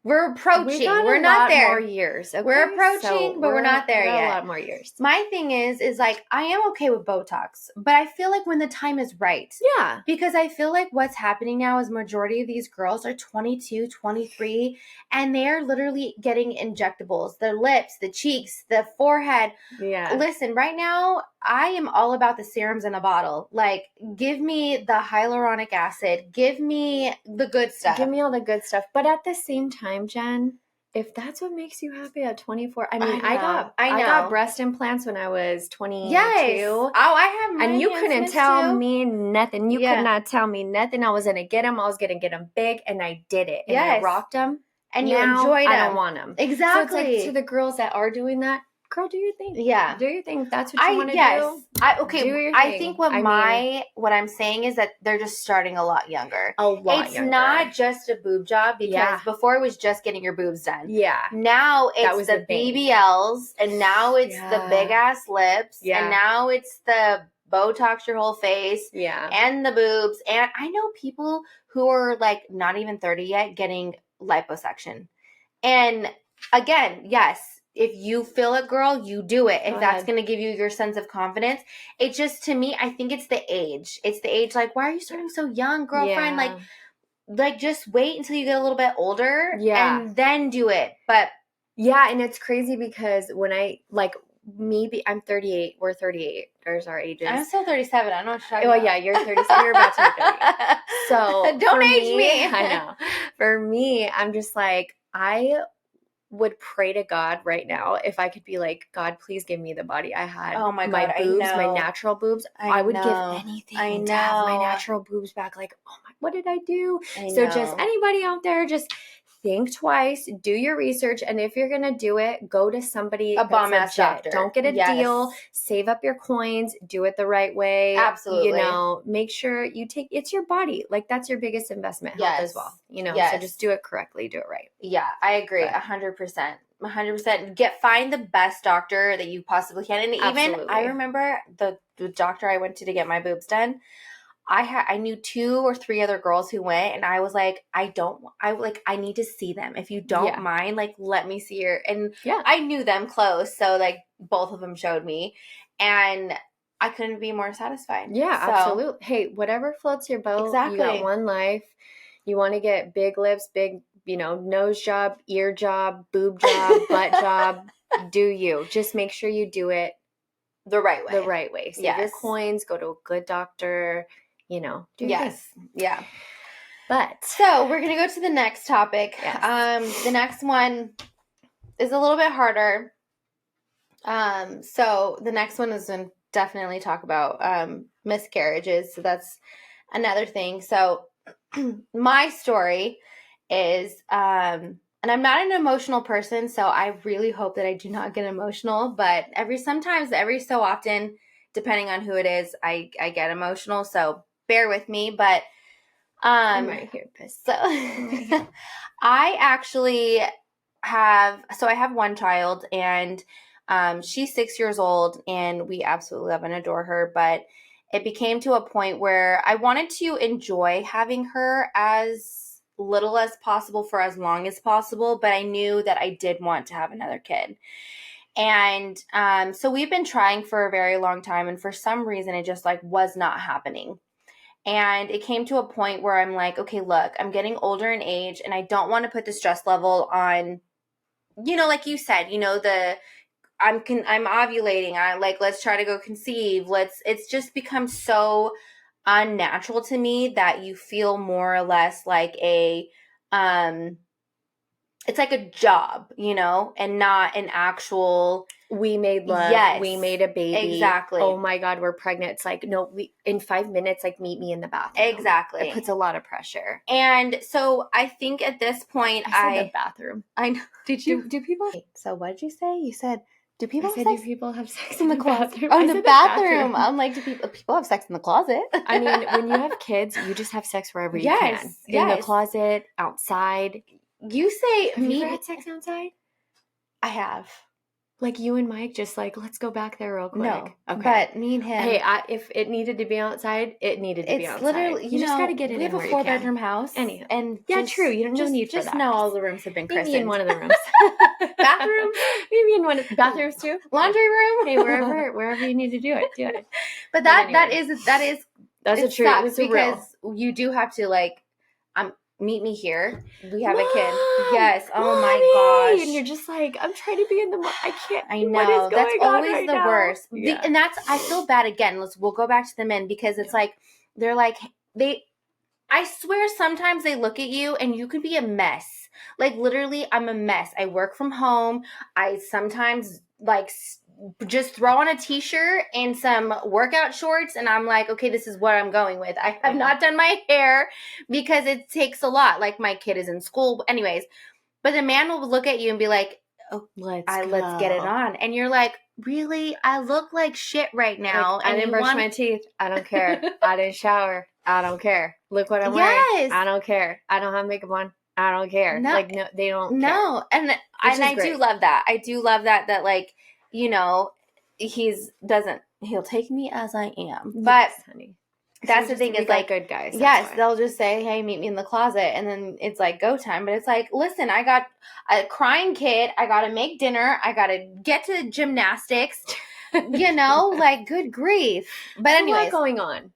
We're approaching. We're not there. More years. Okay? We're approaching, but we're not there yet. A lot more years. My thing is like, I am okay with Botox, but I feel like when the time is right. Yeah. Because I feel like what's happening now is majority of these girls are 22, 23, and they're literally getting injectables. Their lips, the cheeks, the forehead. Yeah. Listen, right now, I am all about the serums in a bottle. Like, give me the hyaluronic acid. Give me the good stuff. Give me all the good stuff. But at the same time, Jen, if that's what makes you happy at 24, I mean, I got breast implants when I was 22. Yes. Oh, I have mine. And you couldn't tell me nothing. You could not tell me nothing. I was going to get them. I was going to get them big, and I did it. And I rocked them. And you enjoyed them. I don't want them. Exactly. So it's like, to the girls that are doing that, girl, do your thing. Yeah. Do your thing. If that's what you want to do. Okay. Do your thing. I think what I'm saying is that they're just starting a lot younger. It's not just a boob job, because before it was just getting your boobs done. Yeah. Now it's the BBLs, and now it's the big ass lips, and now it's the Botox your whole face, and the boobs. And I know people who are like not even 30 yet getting liposuction. And again, yes, if you feel it, girl, you do it. If that's going to give you your sense of confidence. It just, to me, I think it's the age. It's the age, like, why are you starting so young, girlfriend? Like just wait until you get a little bit older and then do it. But yeah, and it's crazy because when I'm 38. We're 38. There's our ages. I'm still 37. I don't know what you're talking about. Yeah, you're 37. You're about to be 30. So don't age me. I know. For me, I'm just like, I would pray to God right now if I could be like, God, please give me the body I had. Oh my God, my boobs, my natural boobs. I would give anything to have my natural boobs back. Like, oh my, what did I do? So just anybody out there, just think twice, do your research, and if you're gonna do it, go to somebody, a bomb ass doctor. Don't get a deal. Save up your coins. Do it the right way. Absolutely. Make sure you it's your body. Like, that's your biggest investment. Health as well. So just do it correctly. Do it right. Yeah, I agree. 100%. 100%. Find the best doctor that you possibly can. And even I remember the doctor I went to get my boobs done. I knew 2 or 3 other girls who went, and I was like, I need to see them. If you don't mind, like, let me see your, and I knew them close. So like both of them showed me, and I couldn't be more satisfied. Yeah, absolutely. Hey, whatever floats your boat. Exactly. You got one life. You want to get big lips, big, nose job, ear job, boob job, butt job. Do you. Just make sure you do it the right way. The right way. Save your coins, go to a good doctor. Do yeah. But so we're gonna go to the next topic. Yes. The next one is a little bit harder. So the next one is going to definitely talk about miscarriages. So that's another thing. So my story is, and I'm not an emotional person, so I really hope that I do not get emotional. But every so often, depending on who it is, I get emotional. So bear with me, but I'm right here, pissed. So I actually I have one child, and she's 6 years old, and we absolutely love and adore her, but it became to a point where I wanted to enjoy having her as little as possible for as long as possible, but I knew that I did want to have another kid. And so we've been trying for a very long time, and for some reason it just was not happening. And it came to a point where I'm like, okay, look, I'm getting older in age, and I don't want to put the stress level on, like you said, I'm ovulating. Let's try to go conceive. It's just become so unnatural to me that you feel more or less like it's like a job, and not an actual. We made love. Yes, we made a baby. Exactly. Oh my God, we're pregnant. It's like, no, in 5 minutes, meet me in the bathroom. Exactly. It puts a lot of pressure. And so I think at this point, I said the bathroom. I know. Did you? Do people? So what did you say? You said, do people have sex in the closet? Oh, in the bathroom. I'm like, do people have sex in the closet? I mean, when you have kids, you just have sex wherever you can. In the closet, outside. You say, have you ever had sex outside? I have. Like you and Mike, just like, let's go back there real quick. No. Okay. But me and him. Hey, if it needed to be outside, it needed to be outside. It's literally, you just got to get it in. We have a 4-bedroom house. Anyhow. And yeah, true. You don't need for that. Just know all the rooms have been christened. Maybe in one of the rooms. Bathrooms? Maybe in one of bathrooms too. Laundry room? Hey, wherever you need to do it, do it. But that is that's a truth. It's because you do have to like meet me here. We have a kid. Yes. Oh my gosh. And you're just like, I'm trying to be in the. I can't. I know. That's always the worst. Yeah. And I feel bad again. We'll go back to the men because it's like they're like I swear sometimes they look at you and you could be a mess. Like literally, I'm a mess. I work from home. I sometimes like just throw on a t-shirt and some workout shorts and I'm like, okay, this is what I'm going with. I have not done my hair because it takes a lot. Like my kid is in school. Anyways, but the man will look at you and be like, oh, let's get it on. And you're like, really? I look like shit right now. Like, I didn't brush my teeth. I don't care. I didn't shower. I don't care. Look what I'm wearing. I don't care. I don't have makeup on. I don't care. No, like, no, they don't care. No. And I do love that. I do love that like, you know, he'll take me as I am. But yes, honey. That's the thing is like good guys. Yes, why. They'll just say, hey, meet me in the closet. And then it's like go time. But it's like, listen, I got a crying kid. I got to make dinner. I got to get to gymnastics, you know, like good grief. But anyways. It's a lot going on.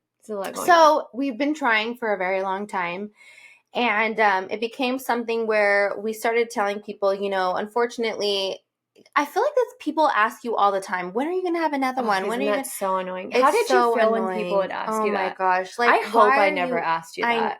So we've been trying for a very long time. And it became something where we started telling people, you know, unfortunately, I feel like that's people ask you all the time. When are you going to have another one? When are you? That's so annoying. How did you feel when people would ask you that? Oh my gosh! Like I hope I never asked you that.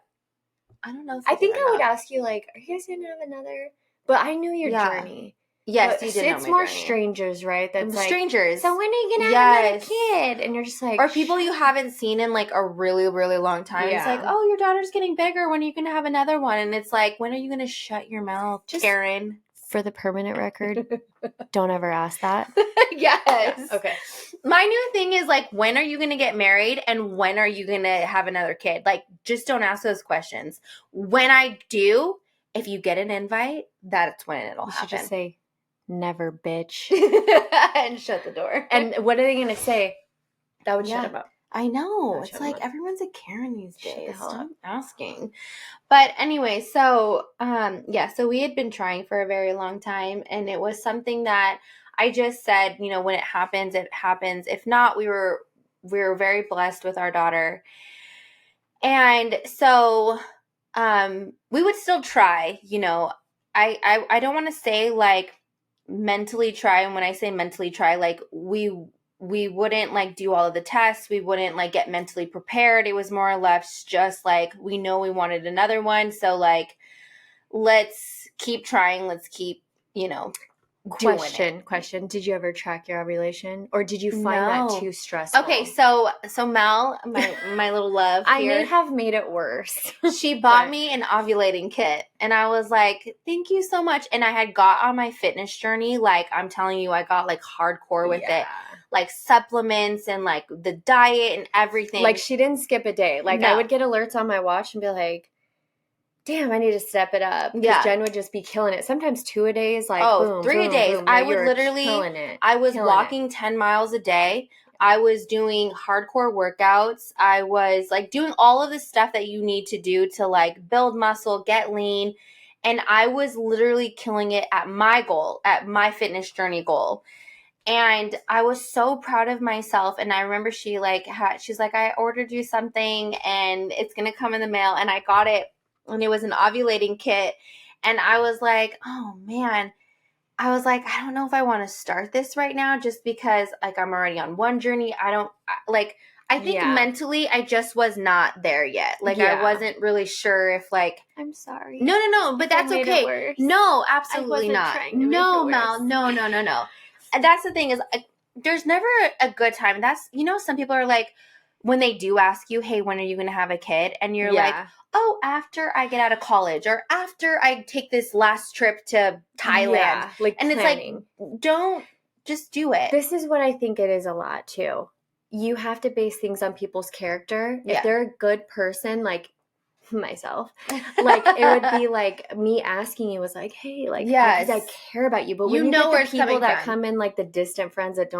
I don't know. I think I would ask you like, "Are you guys going to have another?" But I knew your journey. Yes, you did know my It's more journey. Strangers, right? That's like strangers. So when are you going to have another kid? And you're just like, or people you haven't seen in like a really, really long time. Yeah. It's like, oh, your daughter's getting bigger. When are you going to have another one? And it's like, when are you going to shut your mouth, Karen? For the permanent record, don't ever ask that. Yes. Okay. My new thing is like, when are you going to get married and when are you going to have another kid? Like, just don't ask those questions. When I do, if you get an invite, that's when it'll happen. You should just say, never, bitch. And shut the door. And what are they going to say? That would shut them up. I know. It's like everyone's a Karen these days. Stop asking. But anyway, so so we had been trying for a very long time and it was something that I just said, you know, when it happens, it happens. If not, we were very blessed with our daughter. And so we would still try, you know. I don't want to say like mentally try, and when I say mentally try, like we wouldn't like do all of the tests. We wouldn't like get mentally prepared. It was more or less just like, we know we wanted another one. So like, let's keep trying. Let's keep, you know, Question. Did you ever track your ovulation or did you find that too stressful? Okay. So Mel, my little love here, I may have made it worse. She bought me an ovulating kit and I was like, thank you so much. And I had got on my fitness journey. Like I'm telling you, I got like hardcore with it. Like supplements and like the diet and everything. Like she didn't skip a day. Like I would get alerts on my watch and be like, damn, I need to step it up. Because Jen would just be killing it. Sometimes 2 a day is like, boom, 3 boom, days. Boom. I would literally, I was walking 10 miles a day. I was doing hardcore workouts. I was like doing all of the stuff that you need to do to like build muscle, get lean. And I was literally killing it at my goal, at my fitness journey goal. And I was so proud of myself. And I remember she's like, I ordered you something and it's going to come in the mail. And I got it. And it was an ovulating kit. And I was like, oh man, I don't know if I want to start this right now just because like I'm already on one journey. I think mentally I just was not there yet. Like I wasn't really sure if like. I'm sorry. No, but that's okay. No, absolutely not. No, Mel, no. And that's the thing is there's never a good time. That's, you know, some people are like, when they do ask you, hey, when are you going to have a kid? And you're like, oh, after I get out of college or after I take this last trip to Thailand. Yeah, like and planning. It's like, don't just do it. This is what I think it is a lot too. You have to base things on people's character. If they're a good person, like myself. Like, it would be like me asking you was like, hey, like, Yes. I care about you. But when You you know get where the it's people coming that from. come in, like the distant friends that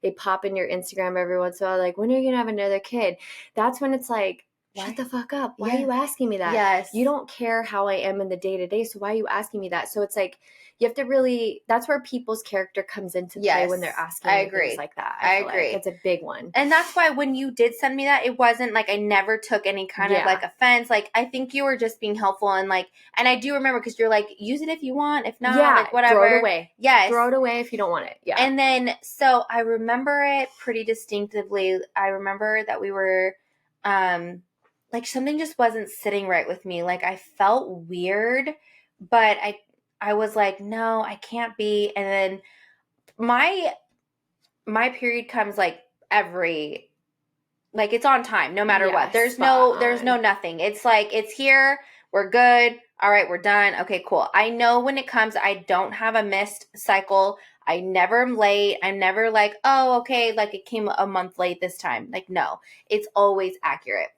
they pop in your Instagram every once in a while, like, when are you going to have another kid? That's when it's like, shut the fuck up. Why are you asking me that? Yes. You don't care how I am in the day-to-day, so why are you asking me that? So it's like, you have to really, that's where people's character comes into play when they're asking you things like that. I feel like it's a big one. And that's why when you did send me that, it wasn't like I never took any kind of like offense. Like, I think you were just being helpful and like, and I do remember because you're like, use it if you want, if not, like whatever. Throw it away. Yes. Throw it away if you don't want it. Yeah. And then, so I remember it pretty distinctively. I remember that we were, like something just wasn't sitting right with me. Like I felt weird, but I was like, no, I can't be. And then my period comes like it's on time, no matter what. There's no nothing. It's like, it's here. We're good. All right, we're done. Okay, cool. I know when it comes, I don't have a missed cycle. I never am late. I'm never like, oh, okay, like it came a month late this time. Like, no, it's always accurate.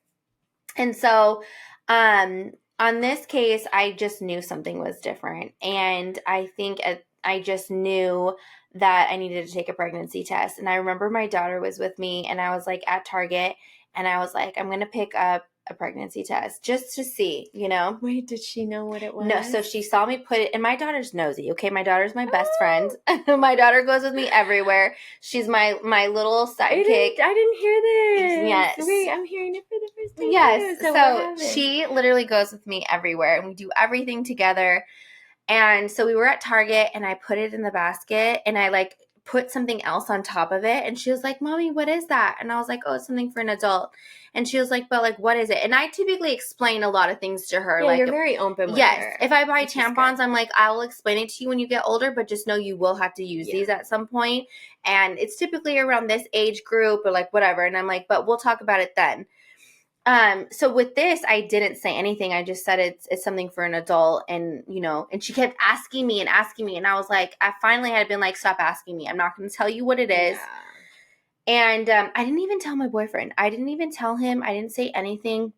And so, on this case, I just knew something was different. And I think I just knew that I needed to take a pregnancy test. And I remember my daughter was with me and I was like at Target and I was like, I'm going to pick up a pregnancy test just to see, you know. Wait, did she know what it was? No, so she saw me put it, and my daughter's nosy, okay? My daughter's my best friend. My daughter goes with me everywhere. She's my little sidekick. I didn't hear this. Yes. Wait, I'm hearing it for the first time. Yes. So she literally goes with me everywhere, and we do everything together. And so we were at Target, and I put it in the basket, and I like put something else on top of it. And she was like, Mommy, what is that? And I was like, oh, it's something for an adult. And she was like, but like, what is it? And I typically explain a lot of things to her. Yeah, like, you're very open with her. If I buy tampons, I'm like, I will explain it to you when you get older, but just know you will have to use these at some point. And it's typically around this age group or like whatever. And I'm like, but we'll talk about it then. So with this, I didn't say anything. I just said it's something for an adult, and you know, and she kept asking me, and I was like, I finally had been like, stop asking me. I'm not going to tell you what it is. Yeah. And I didn't even tell my boyfriend. I didn't even tell him. I didn't say anything.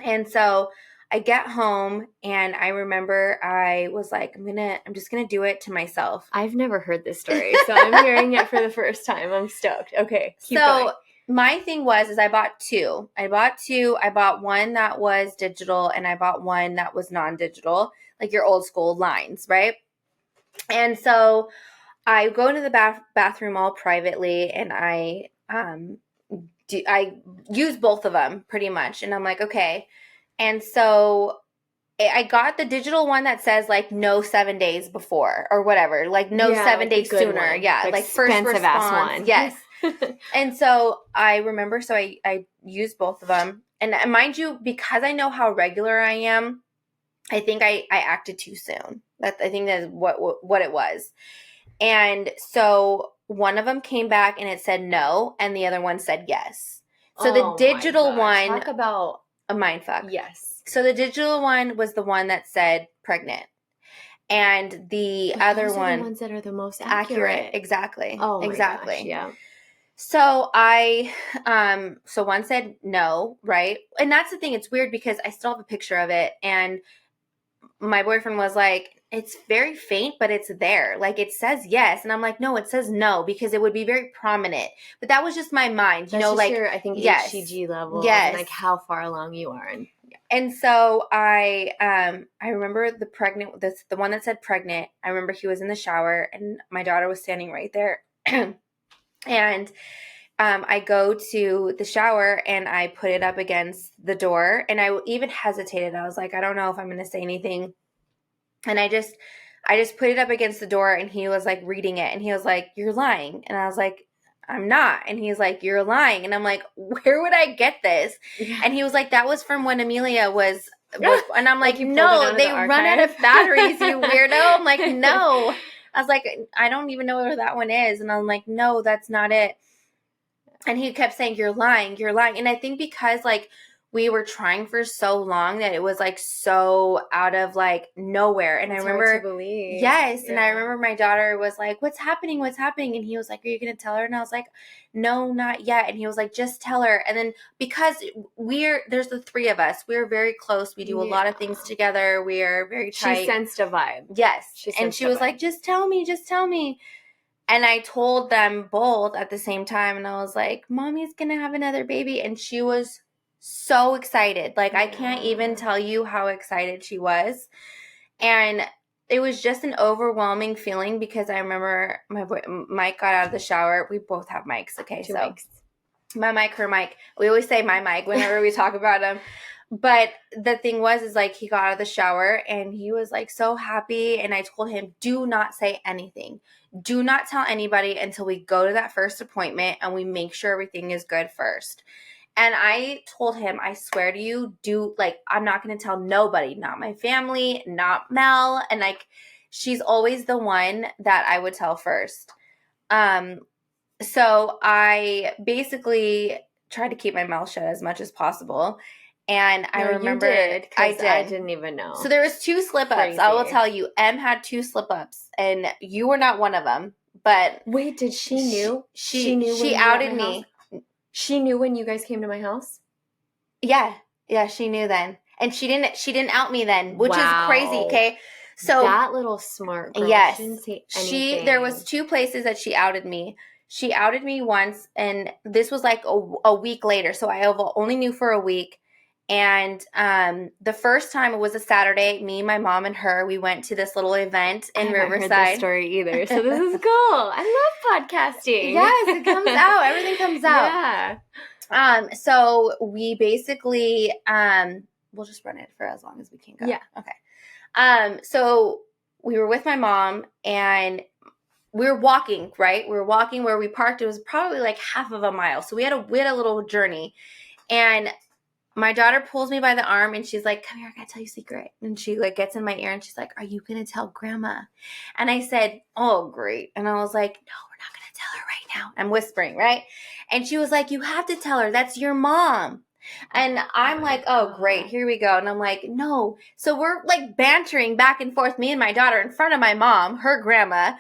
And so I get home, and I remember I was like, I'm just gonna do it to myself. I've never heard this story, so I'm hearing it for the first time. I'm stoked. Okay, keep going. My thing is I bought two. I bought one that was digital and I bought one that was non-digital, like your old school lines, right? And so I go into the bathroom all privately and I use both of them pretty much. And I'm like, okay. And so I got the digital one that says like no 7 days before or whatever, like no 7 days sooner. One. Yeah. Like first response. One. Yes. And so I remember, I used both of them. And mind you, because I know how regular I am, I think I acted too soon. I think that's what it was. And so one of them came back and it said no, and the other one said yes. So the digital one, talk about a mindfuck. Yes. So the digital one was the one that said pregnant. And the other one, are the ones that are the most accurate. Exactly. Oh my exactly. Gosh, yeah. So so one said no, right? And that's the thing. It's weird because I still have a picture of it. And my boyfriend was like, it's very faint, but it's there. Like it says yes. And I'm like, no, it says no, because it would be very prominent. But that was just my mind, you know, like your, I think, HCG level and like how far along you are. And so I remember the one that said pregnant. I remember he was in the shower and my daughter was standing right there. And I go to the shower and I put it up against the door, and I even hesitated. I was like, I don't know if I'm going to say anything. And I just put it up against the door, and he was like reading it, and he was like, you're lying. And I was like, I'm not. And he's like, you're lying. And I'm like, where would I get this? Yeah. And he was like, that was from when Amelia was and I'm like, no, they run out of batteries, you weirdo. I'm like, no. I was like, I don't even know where that one is. And I'm like, no, that's not it. And he kept saying, you're lying. And I think because like we were trying for so long that it was like so out of like nowhere. And It's I remember, hard to believe. yes. Yeah. And I remember my daughter was like, what's happening? What's happening? And he was like, are you going to tell her? And I was like, no, not yet. And he was like, just tell her. And then because there's the three of us, we're very close. We do a lot of things together. We are very tight. She sensed a vibe. Yes. And she was like, just tell me, just tell me. And I told them both at the same time. And I was like, Mommy's going to have another baby. And she was so excited. Like, I can't even tell you how excited she was. And it was just an overwhelming feeling because I remember my boy Mike got out of the shower. We both have mics. Okay. Two so mics. My mic, her mic. We always say my mic whenever we talk about him. But the thing is like, he got out of the shower and he was like so happy. And I told him, do not say anything. Do not tell anybody until we go to that first appointment and we make sure everything is good first. And I told him, I swear to you, I'm not going to tell nobody, not my family, not Mel. And like, she's always the one that I would tell first. So I basically tried to keep my mouth shut as much as possible. And I remember I didn't even know. So there was 2 slip-ups. I will tell you, Em had 2 slip-ups and you were not one of them. But wait, did she knew? She knew she outed me. She knew when you guys came to my house? Yeah. Yeah, she knew then. And she didn't out me then, which is crazy, okay? So that little smart girl, yes, she didn't say anything. There was 2 places that she outed me. She outed me once, and this was like a week later, so I only knew for a week. And the first time, it was a Saturday. Me, my mom, and her, we went to this little event in Riverside. I haven't heard this story either, so this is cool. I love podcasting. Yes, it comes out. Everything comes out. Yeah. So we basically, we'll just run it for as long as we can go. Yeah. Okay. So we were with my mom, and we were walking, right? We were walking where we parked. It was probably like half of a mile. So we had a little journey, and my daughter pulls me by the arm and she's like, come here, I gotta tell you a secret. And she like gets in my ear and she's like, are you gonna tell Grandma? And I said, oh, great. And I was like, no, we're not gonna tell her right now. I'm whispering, right? And she was like, you have to tell her. That's your mom. And I'm like, oh, great. Here we go. And I'm like, no. So we're like bantering back and forth, me and my daughter, in front of my mom, her grandma.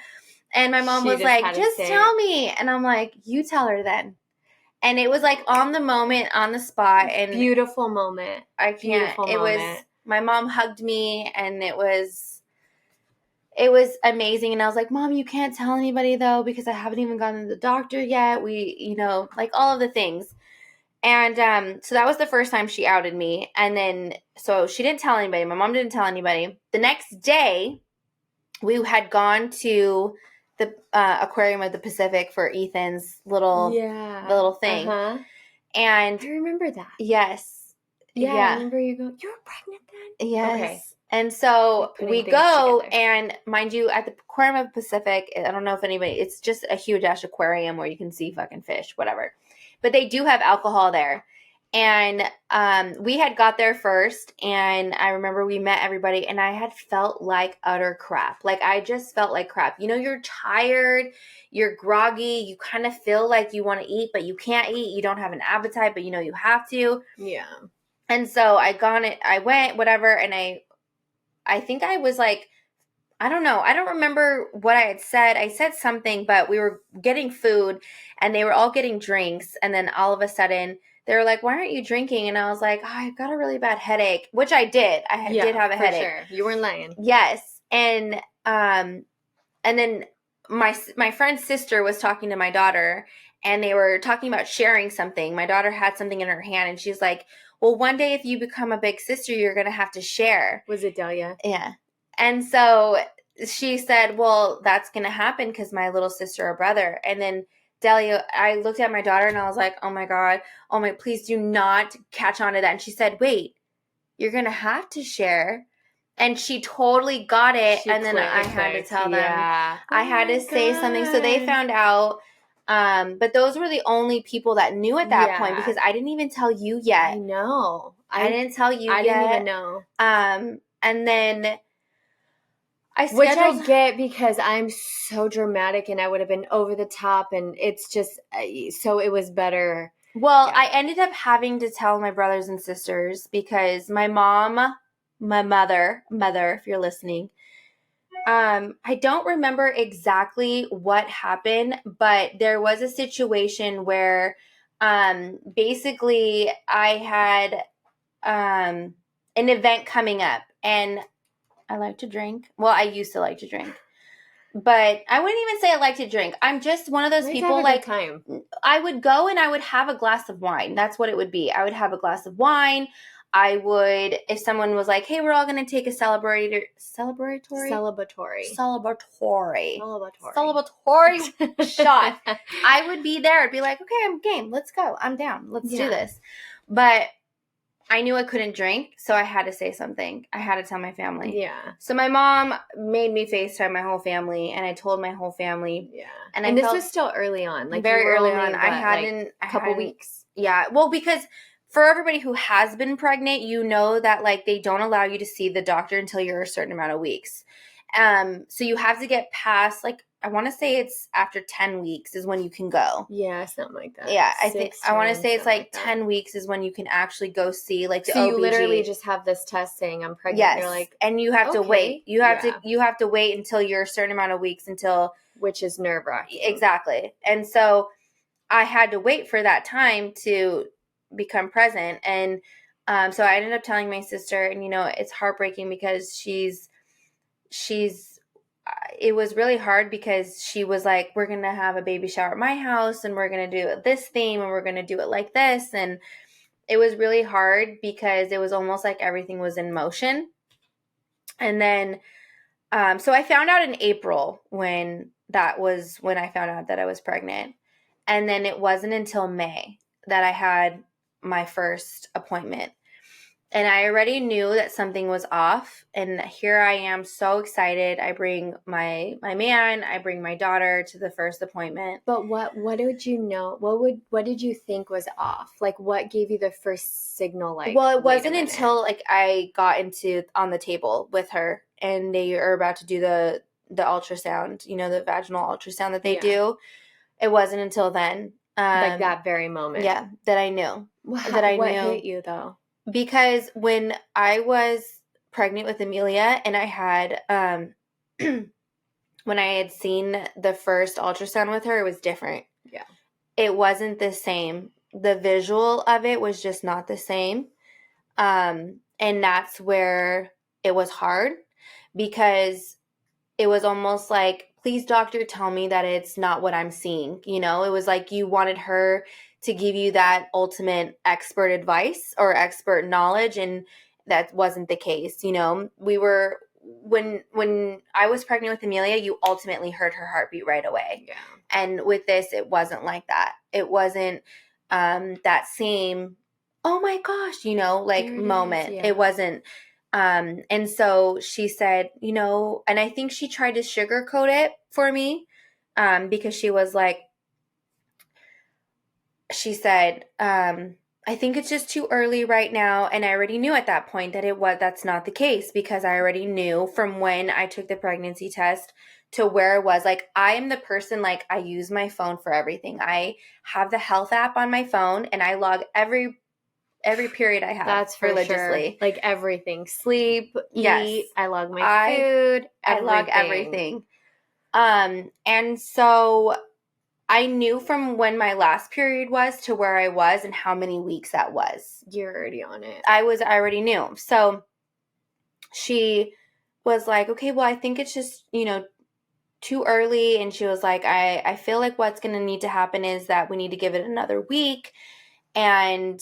And my mom was like, just tell me. And I'm like, you tell her then. And it was like on the moment, on the spot. And beautiful moment. I can't. It was, my mom hugged me and it was amazing. And I was like, Mom, you can't tell anybody though, because I haven't even gone to the doctor yet. We, like all of the things. And so that was the first time she outed me. And then, so she didn't tell anybody. My mom didn't tell anybody. The next day, we had gone to the aquarium of the Pacific for Ethan's little thing. Uh-huh. And I remember that. Yes. Yeah. I remember you go, you were pregnant then? Yes. Okay. And so we go, and mind you, at the aquarium of the Pacific, I don't know if anybody, it's just a huge ass aquarium where you can see fucking fish, whatever. But they do have alcohol there. And we had got there first, and I remember we met everybody, and I had felt like utter crap. Like, I just felt like crap. You're tired, you're groggy, you kind of feel like you want to eat, but you can't eat. You don't have an appetite, but you have to. Yeah. And so I went, whatever, and I think I was like, I don't know. I don't remember what I had said. I said something, but we were getting food, and they were all getting drinks, and then all of a sudden, they were like, why aren't you drinking? And I was like, I've got a really bad headache, which I did. I did have a headache. Sure. You weren't lying. Yes. And then my friend's sister was talking to my daughter, and they were talking about sharing something. My daughter had something in her hand, and she's like, well, one day if you become a big sister, you're going to have to share. Was it Delia? Yeah. And so she said, well, that's going to happen because my little sister or brother. And then Delia, I looked at my daughter and I was like, oh my God, please do not catch on to that. And she said, wait, you're going to have to share. And she totally got it. And then I had to tell them. Yeah. I had to say something. So they found out. But those were the only people that knew at that point, because I didn't even tell you yet. I know. I didn't tell you yet. I didn't even know. And then which I get, because I'm so dramatic and I would have been over the top, and it's just, so it was better. Well, I ended up having to tell my brothers and sisters because my mom, my mother, if you're listening, I don't remember exactly what happened, but there was a situation where basically I had an event coming up, and I like to drink. Well, I used to like to drink. But I wouldn't even say I like to drink. I'm just one of those people, like, time. I would go and I would have a glass of wine. That's what it would be. I would have a glass of wine. I would, if someone was like, hey, we're all going to take a celebratory shot, I would be there. I'd be like, okay, I'm game. Let's go. I'm down. Let's do this. But I knew I couldn't drink, so I had to say something. I had to tell my family. Yeah. So my mom made me FaceTime my whole family, and I told my whole family. Yeah. And this was still early on. Like very early on. What, I hadn't a couple weeks. Yeah. Well, because for everybody who has been pregnant, you know that like they don't allow you to see the doctor until you're a certain amount of weeks. So you have to get past, like, I want to say it's after 10 weeks is when you can go. Yeah, something like that. Yeah, I want to say it's like 10 weeks is when you can actually go see like the OBG. So you literally just have this test saying I'm pregnant. Yes, and you're like, and you have to wait. You have to wait until you're a certain amount of weeks which is nerve-wracking. Exactly. And so I had to wait for that time to become present, and so I ended up telling my sister, and it's heartbreaking because it was really hard because she was like, we're going to have a baby shower at my house, and we're going to do this theme, and we're going to do it like this. And it was really hard because it was almost like everything was in motion. And then, so I found out in April when I found out that I was pregnant. And then it wasn't until May that I had my first appointment. And I already knew that something was off. And here I am, so excited. I bring my man, I bring my daughter to the first appointment. But what did you know? What did you think was off? Like, what gave you the first signal? Like, well, it wasn't until like I got on the table with her, and they are about to do the ultrasound, the vaginal ultrasound that they do. It wasn't until then, like that very moment, that I knew. What hit you though? Because when I was pregnant with Amelia, and I had, when I had seen the first ultrasound with her, it was different. Yeah. It wasn't the same. The visual of it was just not the same. And that's where it was hard, because it was almost like, please, doctor, tell me that it's not what I'm seeing. It was like you wanted her to give you that ultimate expert advice or expert knowledge, and that wasn't the case. We were, when I was pregnant with Amelia, you ultimately heard her heartbeat right away. Yeah. And with this, it wasn't like that. It wasn't that same, oh my gosh, moment. It wasn't. And so she said, and I think she tried to sugarcoat it for me, because she was like, she said, I think it's just too early right now. And I already knew at that point that that's not the case, because I already knew from when I took the pregnancy test to where it was. Like, I am the person, like, I use my phone for everything. I have the health app on my phone, and I log every period I have. That's for religiously. Sure. Like everything. Sleep, eat, I log my food, I log everything. And so I knew from when my last period was to where I was and how many weeks that was. You're already on it. I already knew. So she was like, okay, well, I think it's just, too early. And she was like, I feel like what's going to need to happen is that we need to give it another week. And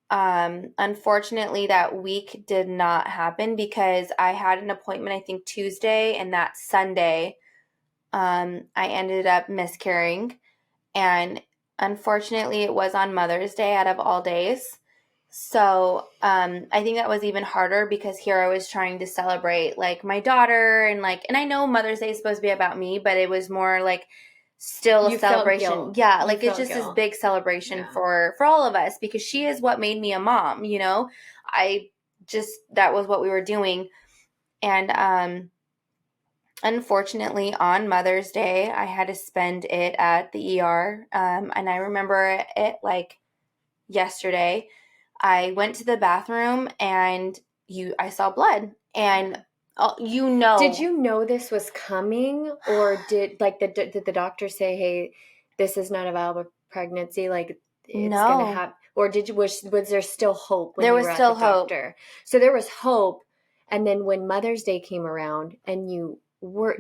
unfortunately, that week did not happen, because I had an appointment, I think Tuesday, and that Sunday, I ended up miscarrying. And unfortunately, it was on Mother's Day out of all days. So I think that was even harder, because here I was trying to celebrate like my daughter, and I know Mother's Day is supposed to be about me, but it was more like still a celebration. Yeah, like it's just this big celebration for all of us, because she is what made me a mom. That was what we were doing. And unfortunately, on Mother's Day, I had to spend it at the ER. And I remember it like yesterday, I went to the bathroom and I saw blood. And Did you know this was coming, or did the doctor say, hey, this is not a viable pregnancy, like it's gonna happen? Or was there still hope when you were at the doctor? So there was hope, and then when Mother's Day came around and you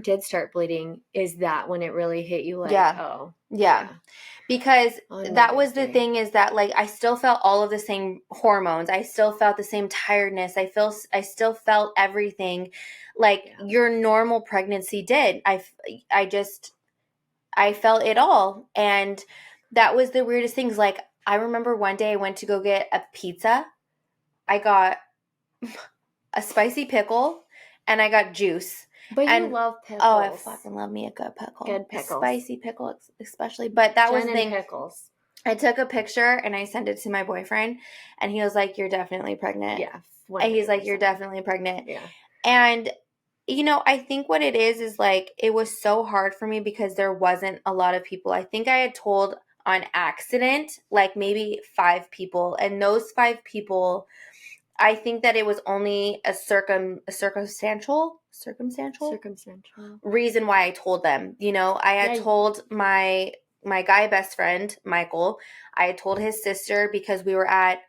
did start bleeding, is that when it really hit you? Like, yeah. Because that was the thing, is that like I still felt all of the same hormones. I still felt the same tiredness. I still felt everything like your normal pregnancy did. I felt it all. And that was the weirdest things. Like I remember one day I went to go get a pizza. I got a spicy pickle and I got juice. But you love pickles. Oh, I fucking love me a good pickle. Good pickles. A spicy pickle especially. But that was the thing. Pickles. I took a picture and I sent it to my boyfriend, and he was like, you're definitely pregnant. Yeah. 100%. And he's like, you're definitely pregnant. Yeah. And, I think what it is like, it was so hard for me because there wasn't a lot of people. I think I had told on accident, like maybe 5 people. And those 5 people, I think that it was only a circumstantial reason why I told them. I had told my guy best friend, Michael. I had told his sister because we were at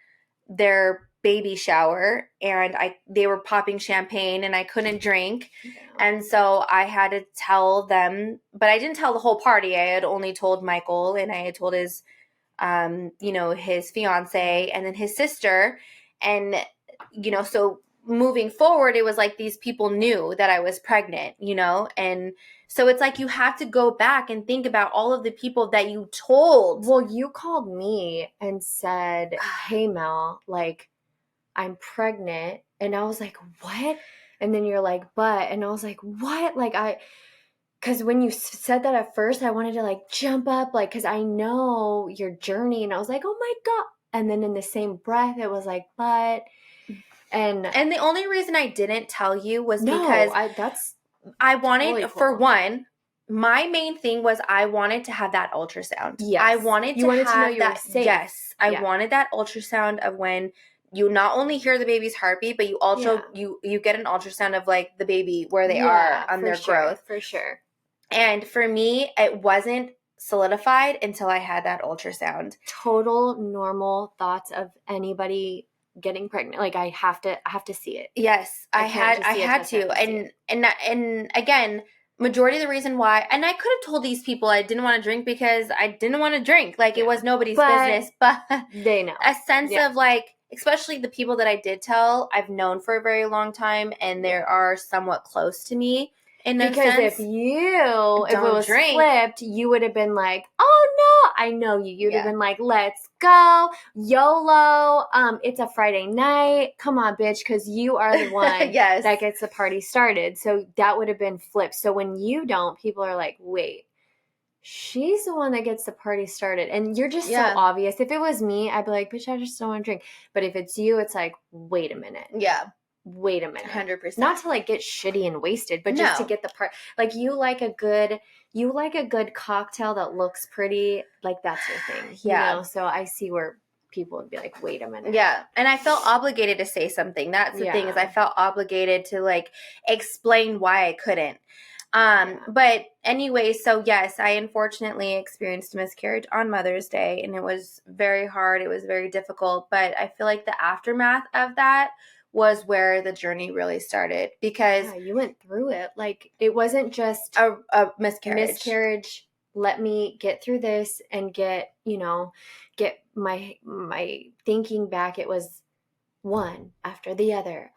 their baby shower and they were popping champagne and I couldn't drink. Yeah. And so I had to tell them, but I didn't tell the whole party. I had only told Michael, and I had told his his fiance and then his sister. And so moving forward, it was like these people knew that I was pregnant, and so it's like you have to go back and think about all of the people that you told. Well, you called me and said, hey, Mel, like, I'm pregnant. And I was like, what? And then you're like, but, and I was like, what? Like, because when you said that at first, I wanted to like jump up, like, because I know your journey. And I was like, oh my God. And then in the same breath, it was like, but. And the only reason I didn't tell you was because I wanted, totally cool. For one, my main thing was I wanted to have that ultrasound. Yes. I wanted to know you were safe. Yes. I wanted that ultrasound of when you not only hear the baby's heartbeat, but you also you get an ultrasound of like the baby where they are on their growth. For sure. And for me, it wasn't solidified until I had that ultrasound. Total normal thoughts of anybody getting pregnant. Like I have to see it. Yes, I had to. And again, majority of the reason why, and I could have told these people I didn't want to drink because I didn't want to drink. Like it was nobody's business, but they know. A sense of like, especially the people that I did tell, I've known for a very long time, and they are somewhat close to me. Because if it was flipped, you would have been like, oh no, I know you. You'd have been like, let's go, YOLO. It's a Friday night. Come on, bitch, because you are the one that gets the party started. So that would have been flipped. So when you don't, people are like, wait, she's the one that gets the party started. And you're just so obvious. If it was me, I'd be like, bitch, I just don't want to drink. But if it's you, it's like, wait a minute. Yeah. Wait a minute. 100%. Not to like get shitty and wasted, but just to get the part. Like you like a good cocktail that looks pretty. Like that's your thing. Yeah. You know? So I see where people would be like, wait a minute. Yeah. And I felt obligated to say something. That's the thing, is I felt obligated to like explain why I couldn't. But anyway, so yes, I unfortunately experienced a miscarriage on Mother's Day, and it was very hard. It was very difficult, but I feel like the aftermath of that was where the journey really started, because you went through it. Like it wasn't just a miscarriage. Let me get through this and get my thinking back. It was one after the other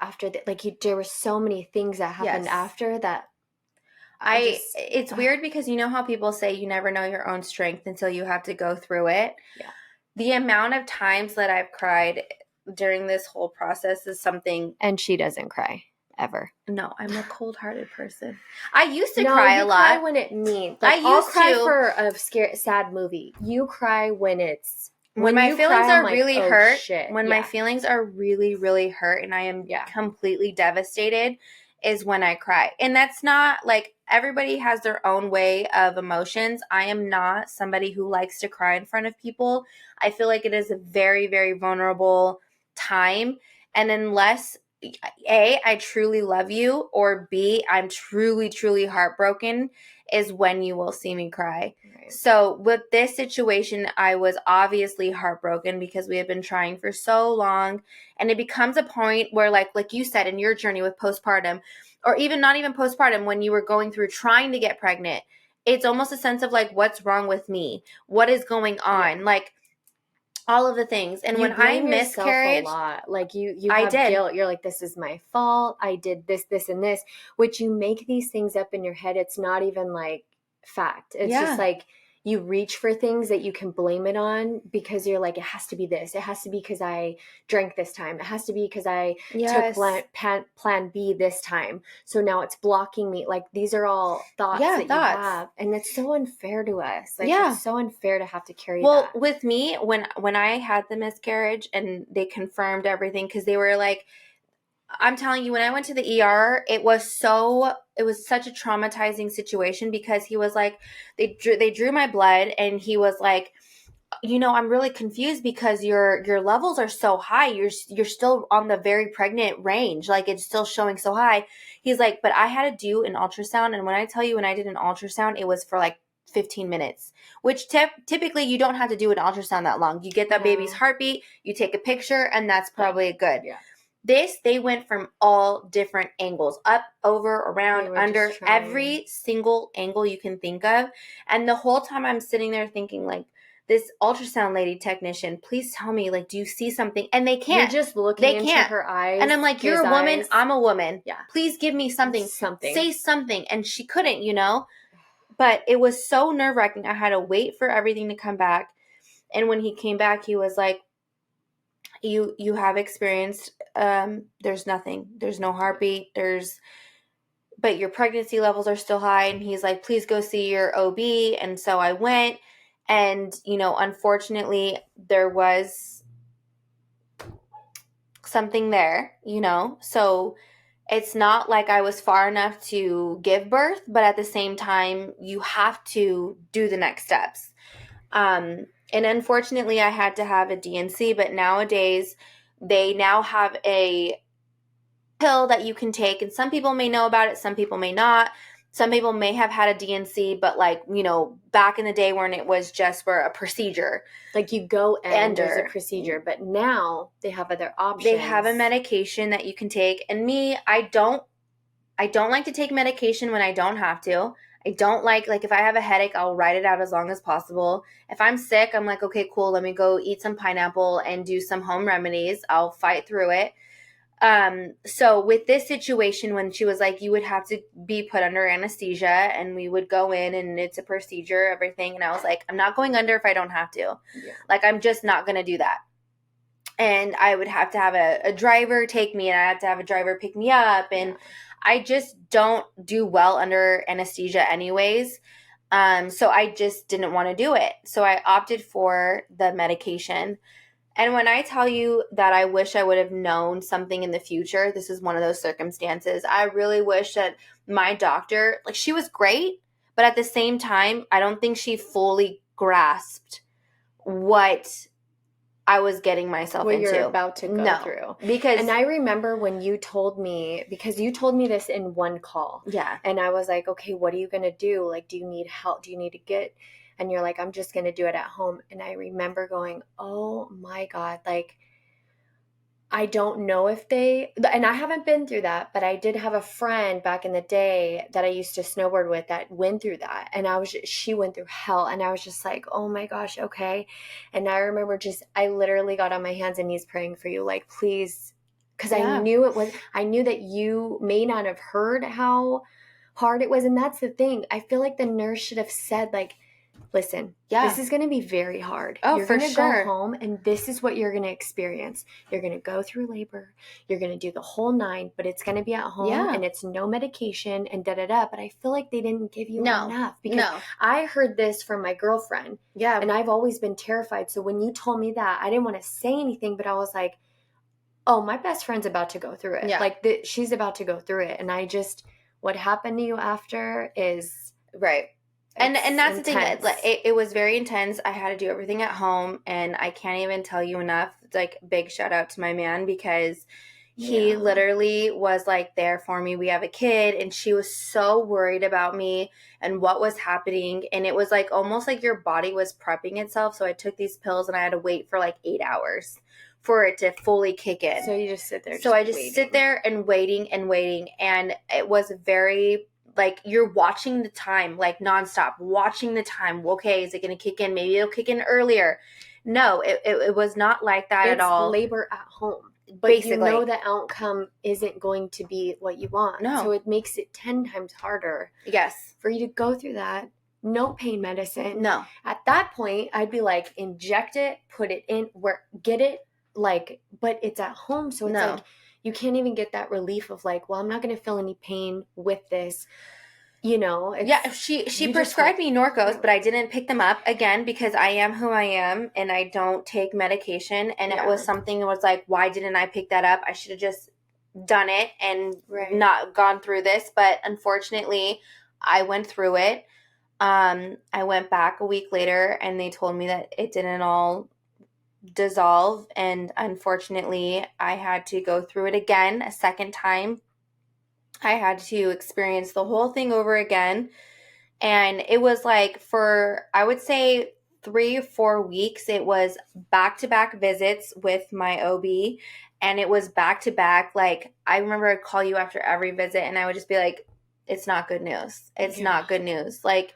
there were so many things that happened after that. It's weird because you know how people say you never know your own strength until you have to go through it. Yeah. The amount of times that I've cried during this whole process is something. And she doesn't cry ever. No, I'm a cold-hearted person. I used to cry a lot. Cry when it means. Like, I'll cry for a sad movie. You cry when it's when my feelings are really hurt. Shit. When my feelings are really, really hurt, and I am completely devastated, is when I cry. And that's not like everybody has their own way of emotions. I am not somebody who likes to cry in front of people. I feel like it is a very, very vulnerable time. And unless A, I truly love you, or B, I'm truly, truly heartbroken, is when you will see me cry. Right. So with this situation, I was obviously heartbroken because we had been trying for so long. And it becomes a point where, like you said, in your journey with postpartum, or even not even postpartum, when you were going through trying to get pregnant, it's almost a sense of like, what's wrong with me? What is going on? Yeah. Like, all of the things. And when I miscarried, a lot. Like you have guilt. You're like, this is my fault. I did this, this, and this, which you make these things up in your head. It's not even like fact. It's just like you reach for things that you can blame it on because you're like, it has to be this. It has to be because I drank this time. It has to be because I took plan B this time. So now it's blocking me. Like these are all thoughts that you have. And it's so unfair to us. Like it's so unfair to have to carry that. Well, with me, when I had the miscarriage and they confirmed everything, because they were like, I'm telling you, when I went to the ER, it was such a traumatizing situation because he was like, they drew my blood and he was like, I'm really confused because your levels are so high. You're still on the very pregnant range. Like it's still showing so high. He's like, but I had to do an ultrasound. And when I tell you, when I did an ultrasound, it was for like 15 minutes, which typically you don't have to do an ultrasound that long. You get that baby's heartbeat, you take a picture, and that's probably good. Yeah. They went from all different angles, up, over, around, under, every single angle you can think of. And the whole time I'm sitting there thinking like, this ultrasound lady technician, please tell me, like, do you see something? And they can't. You're just looking into her eyes. And I'm like, you're a woman, I'm a woman. Yeah. Please give me something. Say something. And she couldn't, But it was so nerve-wracking. I had to wait for everything to come back. And when he came back, he was like, you have experienced, there's nothing. There's no heartbeat. But your pregnancy levels are still high. And he's like, please go see your OB. And so I went. And, unfortunately, there was something there, So it's not like I was far enough to give birth, but at the same time, you have to do the next steps. And unfortunately, I had to have a D&C, but nowadays, they now have a pill that you can take. And some people may know about it, some people may not. Some people may have had a D&C, but back in the day when it was just for a procedure. Like you go and there's a procedure, but now they have other options. They have a medication that you can take. And me, I don't like to take medication when I don't have to. I don't like if I have a headache, I'll ride it out as long as possible. If I'm sick, I'm like, okay, cool, let me go eat some pineapple and do some home remedies. I'll fight through it. So with this situation, when she was like, you would have to be put under anesthesia and we would go in and it's a procedure, everything. And I was like, I'm not going under if I don't have to. Yeah. I'm just not going to do that. And I would have to have a driver take me and I had to have a driver pick me up. And I just don't do well under anesthesia anyways. So I just didn't want to do it. So I opted for the medication. And when I tell you that I wish I would have known something in the future, this is one of those circumstances. I really wish that my doctor, she was great, but at the same time, I don't think she fully grasped what I was getting myself into. What you're about to go through. And I remember when you told me, because you told me this in one call. Yeah. And I was like, okay, what are you going to do? Do you need help? Do you need to get... And you're like, I'm just going to do it at home. And I remember going, oh my God, I don't know if and I haven't been through that, but I did have a friend back in the day that I used to snowboard with that went through that. And she went through hell. And I was just like, oh my gosh, okay. And I remember I literally got on my hands and knees praying for you, please. Because I knew that you may not have heard how hard it was. And that's the thing. I feel like the nurse should have said, listen, this is going to be very hard. Oh, you're going to go home and this is what you're going to experience. You're going to go through labor. You're going to do the whole 9, but it's going to be at home and it's no medication and da-da-da. But I feel like they didn't give you enough because I heard this from my girlfriend. Yeah. And I've always been terrified. So when you told me that, I didn't want to say anything, but I was like, oh, my best friend's about to go through it. Yeah. She's about to go through it. And I just What happened to you after is right. And that's intense. the thing. It was very intense. I had to do everything at home, and I can't even tell you enough. Like, big shout out to my man, because he literally was like there for me. We have a kid, and she was so worried about me and what was happening. And it was like almost like your body was prepping itself. So I took these pills, and I had to wait for like 8 hours for it to fully kick in. So you just sit there. So I just sit there and waiting. And it was very, like, you're watching the time, like, nonstop, watching the time. Okay, is it going to kick in? Maybe it'll kick in earlier. No, it was not like that at all. It's labor at home. But basically, you know the outcome isn't going to be what you want. No. So it makes it 10 times harder. Yes. For you to go through that. No pain medicine. No. At that point, I'd be like, inject it, put it in, get it, like, but it's at home. So it's like, you can't even get that relief of like, well, I'm not going to feel any pain with this. You know, she prescribed me Norcos, but I didn't pick them up again because I am who I am and I don't take medication. And it was something that was like, why didn't I pick that up? I should have just done it and not gone through this. But unfortunately, I went through it. I went back a week later, and they told me that it didn't all dissolve. And unfortunately, I had to go through it again a second time. I had to experience the whole thing over again. And it was like for, I would say, 3 or 4 weeks, it was back-to-back visits with my OB. And it was back-to-back. Like, I remember I'd call you after every visit, and I would just be like, it's not good news. It's not good news. Like,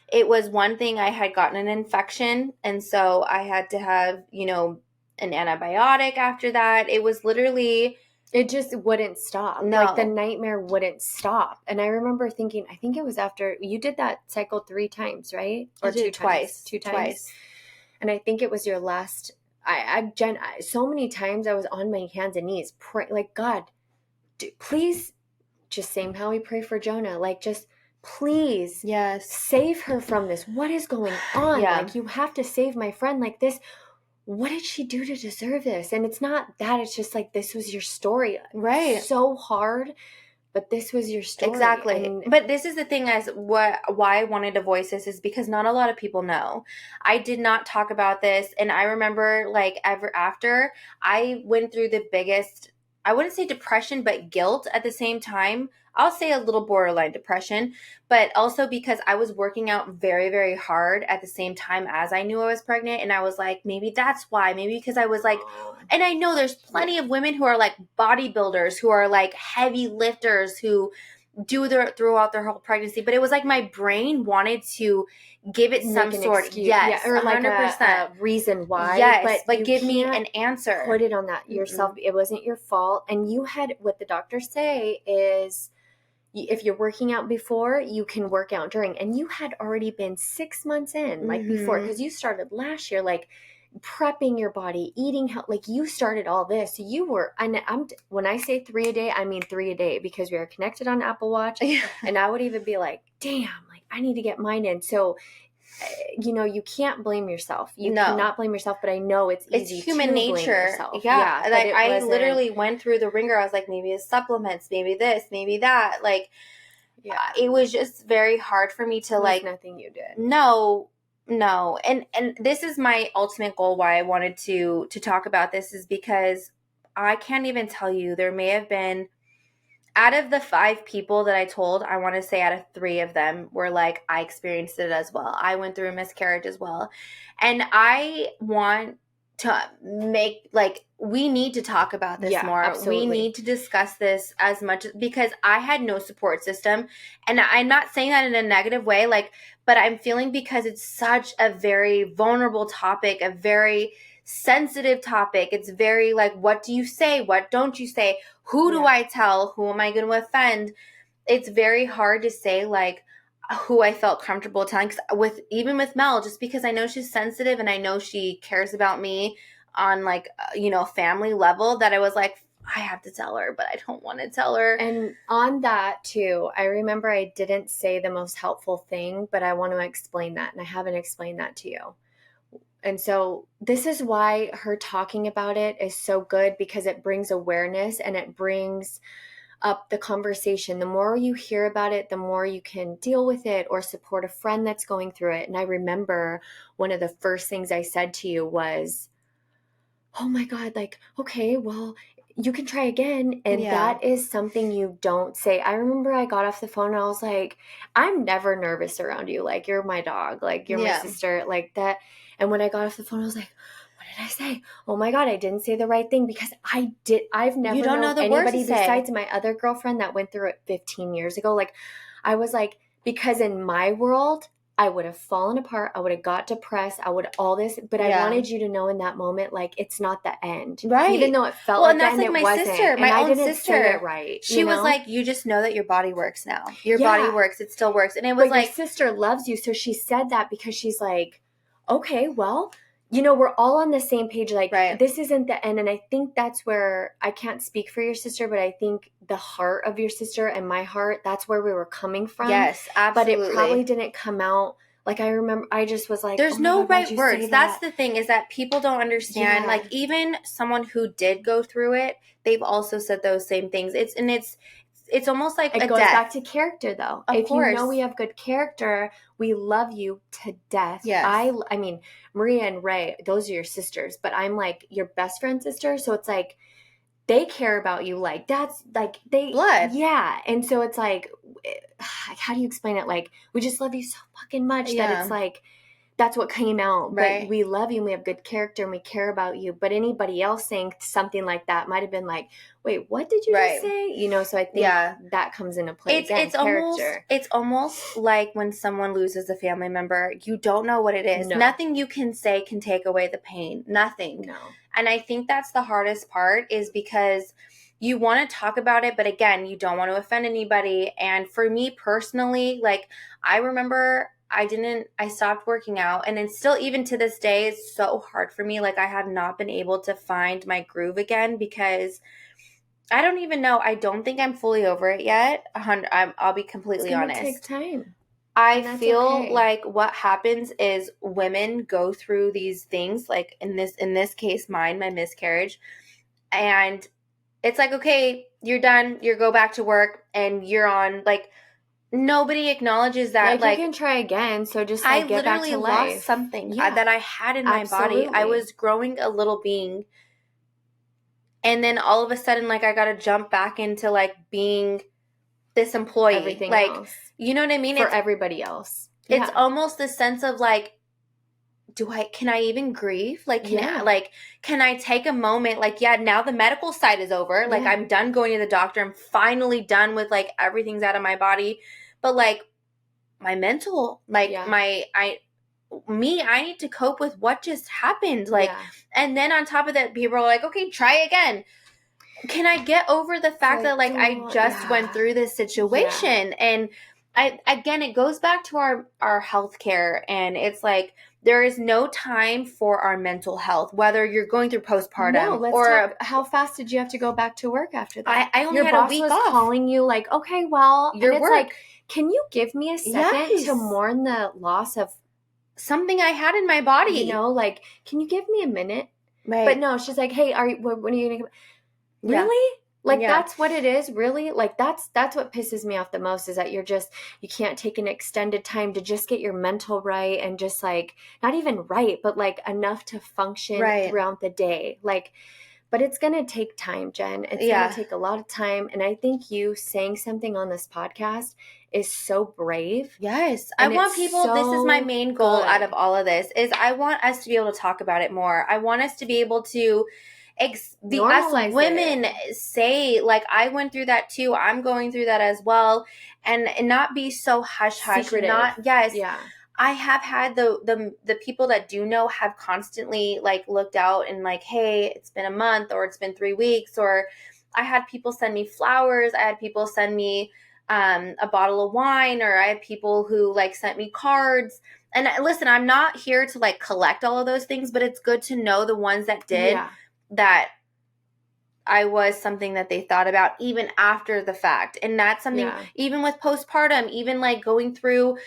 it was one thing, I had gotten an infection, and so I had to have, an antibiotic after that. It was literally... It just wouldn't stop. No. Like, the nightmare wouldn't stop. And I remember thinking, I think it was after, you did that cycle 3 times, right? Or 2 times? 2 times. Twice. And I think it was your last, Jen, so many times I was on my hands and knees, like, God, please, just same how we pray for Jonah, like, just please save her from this. What is going on? Like, you have to save my friend like this. What did she do to deserve this? And it's not that, it's just like, this was your story. Right. So hard, but this was your story. Exactly. But this is the thing, why I wanted to voice this is because not a lot of people know. I did not talk about this. And I remember, like, ever after, I went through the biggest, I wouldn't say depression, but guilt at the same time. I'll say a little borderline depression, but also because I was working out very, very hard at the same time as I knew I was pregnant. And I was like, maybe that's why. Maybe because I was like, and I know there's plenty of women who are like bodybuilders, who are like heavy lifters, who do throughout their whole pregnancy. But it was like my brain wanted to give it some sort of, or like 100%. A reason why. Yes, but give me an answer. Put it on that yourself. It wasn't your fault. And you had, what the doctors say is, if you're working out before, you can work out during. And you had already been 6 months in, like before, because you started last year, like prepping your body, eating health, like you started all this. You were, and when I say 3 a day, I mean 3 a day, because we are connected on Apple Watch. And I would even be like, damn, like I need to get mine in. So, you can't blame yourself. You cannot blame yourself, but I know it's easy. It's human nature. Yeah. Like, I literally went through the ringer. I was like, maybe it's supplements, maybe this, maybe that. Like, it was just very hard for me to like. Nothing you did. No. And this is my ultimate goal. Why I wanted to talk about this is because I can't even tell you. There may have been, out of the 5 people that I told, I want to say out of 3 of them were like, I experienced it as well. I went through a miscarriage as well. And I want to make, like, we need to talk about this more. Absolutely. We need to discuss this as much, because I had no support system. And I'm not saying that in a negative way, like, but I'm feeling, because it's such a very vulnerable topic, a very sensitive topic. It's very like, what do you say? What don't you say? Who do I tell? Who am I going to offend? It's very hard to say like who I felt comfortable telling. 'Cause even with Mel, just because I know she's sensitive and I know she cares about me on like, family level, that I was like, I have to tell her, but I don't want to tell her. And on that too, I remember I didn't say the most helpful thing, but I want to explain that. And I haven't explained that to you. And so this is why her talking about it is so good, because it brings awareness and it brings up the conversation. The more you hear about it, the more you can deal with it or support a friend that's going through it. And I remember one of the first things I said to you was, oh my God, like, okay, well, you can try again. And that is something you don't say. I remember I got off the phone and I was like, I'm never nervous around you. Like, you're my dog. Like, you're my sister. Like that. And when I got off the phone, I was like, what did I say? Oh my God, I didn't say the right thing because I've never known anybody besides my other girlfriend that went through it 15 years ago. Like, I was like, because in my world, I would have fallen apart. I would have got depressed. I would all this, but I wanted you to know in that moment, like, it's not the end. Right. Even though it felt like that, and it wasn't. Sister, my own sister, say it right. She was like, you just know that your body works now. Your body works. It still works. And it was but your sister loves you. So she said that because she's like, okay, well, you know, we're all on the same page. Like, this isn't the end. And I think that's where, I can't speak for your sister, but I think the heart of your sister and my heart, that's where we were coming from. Yes, absolutely. But it probably didn't come out. Like, I remember, I just was like, there's no right words. That's the thing, is that people don't understand. Like, even someone who did go through it, they've also said those same things. It's almost like it goes back to character, though. Of course. You know we have good character, we love you to death. Yes. I mean, Maria and Ray, those are your sisters, but I'm like your best friend's sister. So it's like, they care about you. Like, that's like blood. Yeah. And so it's like, how do you explain it? Like, we just love you so fucking much that it's like, that's what came out. But we love you and we have good character and we care about you. But anybody else saying something like that might have been like, wait, what did you just say? You know, so I think that comes into play again. It's almost like when someone loses a family member, you don't know what it is. No. Nothing you can say can take away the pain. Nothing. No. And I think that's the hardest part, is because you want to talk about it, but again, you don't want to offend anybody. And for me personally, like, I remember I stopped working out, and it's still, even to this day, it's so hard for me. Like, I have not been able to find my groove again, because I don't even know. I don't think I'm fully over it yet. I'll be completely honest. It's going to take time. I feel like what happens is women go through these things, like in this case, my miscarriage, and it's like, okay, you're done. You go back to work and you're on, like, nobody acknowledges that. Like, you can try again. So just like, get back to life. I literally lost something that I had in my body. I was growing a little being. And then all of a sudden, like, I got to jump back into, like, being this employee. Everything like, else. You know what I mean? For everybody else. It's almost the sense of, like, can I even grieve? Like, can I take a moment? Like, now the medical side is over. Like, I'm done going to the doctor. I'm finally done with, like, everything's out of my body. But, like, my mental, like, I need to cope with what just happened. Like, and then on top of that, people are like, okay, try again. Can I get over the fact that, like, I just went through this situation? And again, it goes back to our healthcare, and it's like, there is no time for our mental health, whether you're going through postpartum talk, how fast did you have to go back to work after that? I only had a week off. Your boss was calling you like, okay, well, your work. Like, can you give me a second to mourn the loss of something I had in my body? You know, like, can you give me a minute? Right. But no, she's like, hey, when are you going to come? Really? Like, that's what it is, really? Like, that's what pisses me off the most, is that you can't take an extended time to just get your mental right, and just, like, not even right, but, like, enough to function throughout the day. Like, but it's going to take time, Jen. It's going to take a lot of time. And I think you saying something on this podcast is so brave. Yes. I want people, this is my main goal out of all of this, is I want us to be able to talk about it more. I want us to be able to us women say, like, I went through that too. I'm going through that as well. And not be so hush-hush. Secretive. I have had the people that do know have constantly, like, looked out and, like, hey, it's been a month, or it's been 3 weeks, or I had people send me flowers. I had people send me a bottle of wine, or I had people who, like, sent me cards. And listen, I'm not here to, like, collect all of those things, but it's good to know the ones that did. Yeah. That I was something that they thought about even after the fact. And that's something, even with postpartum, even, like, going through,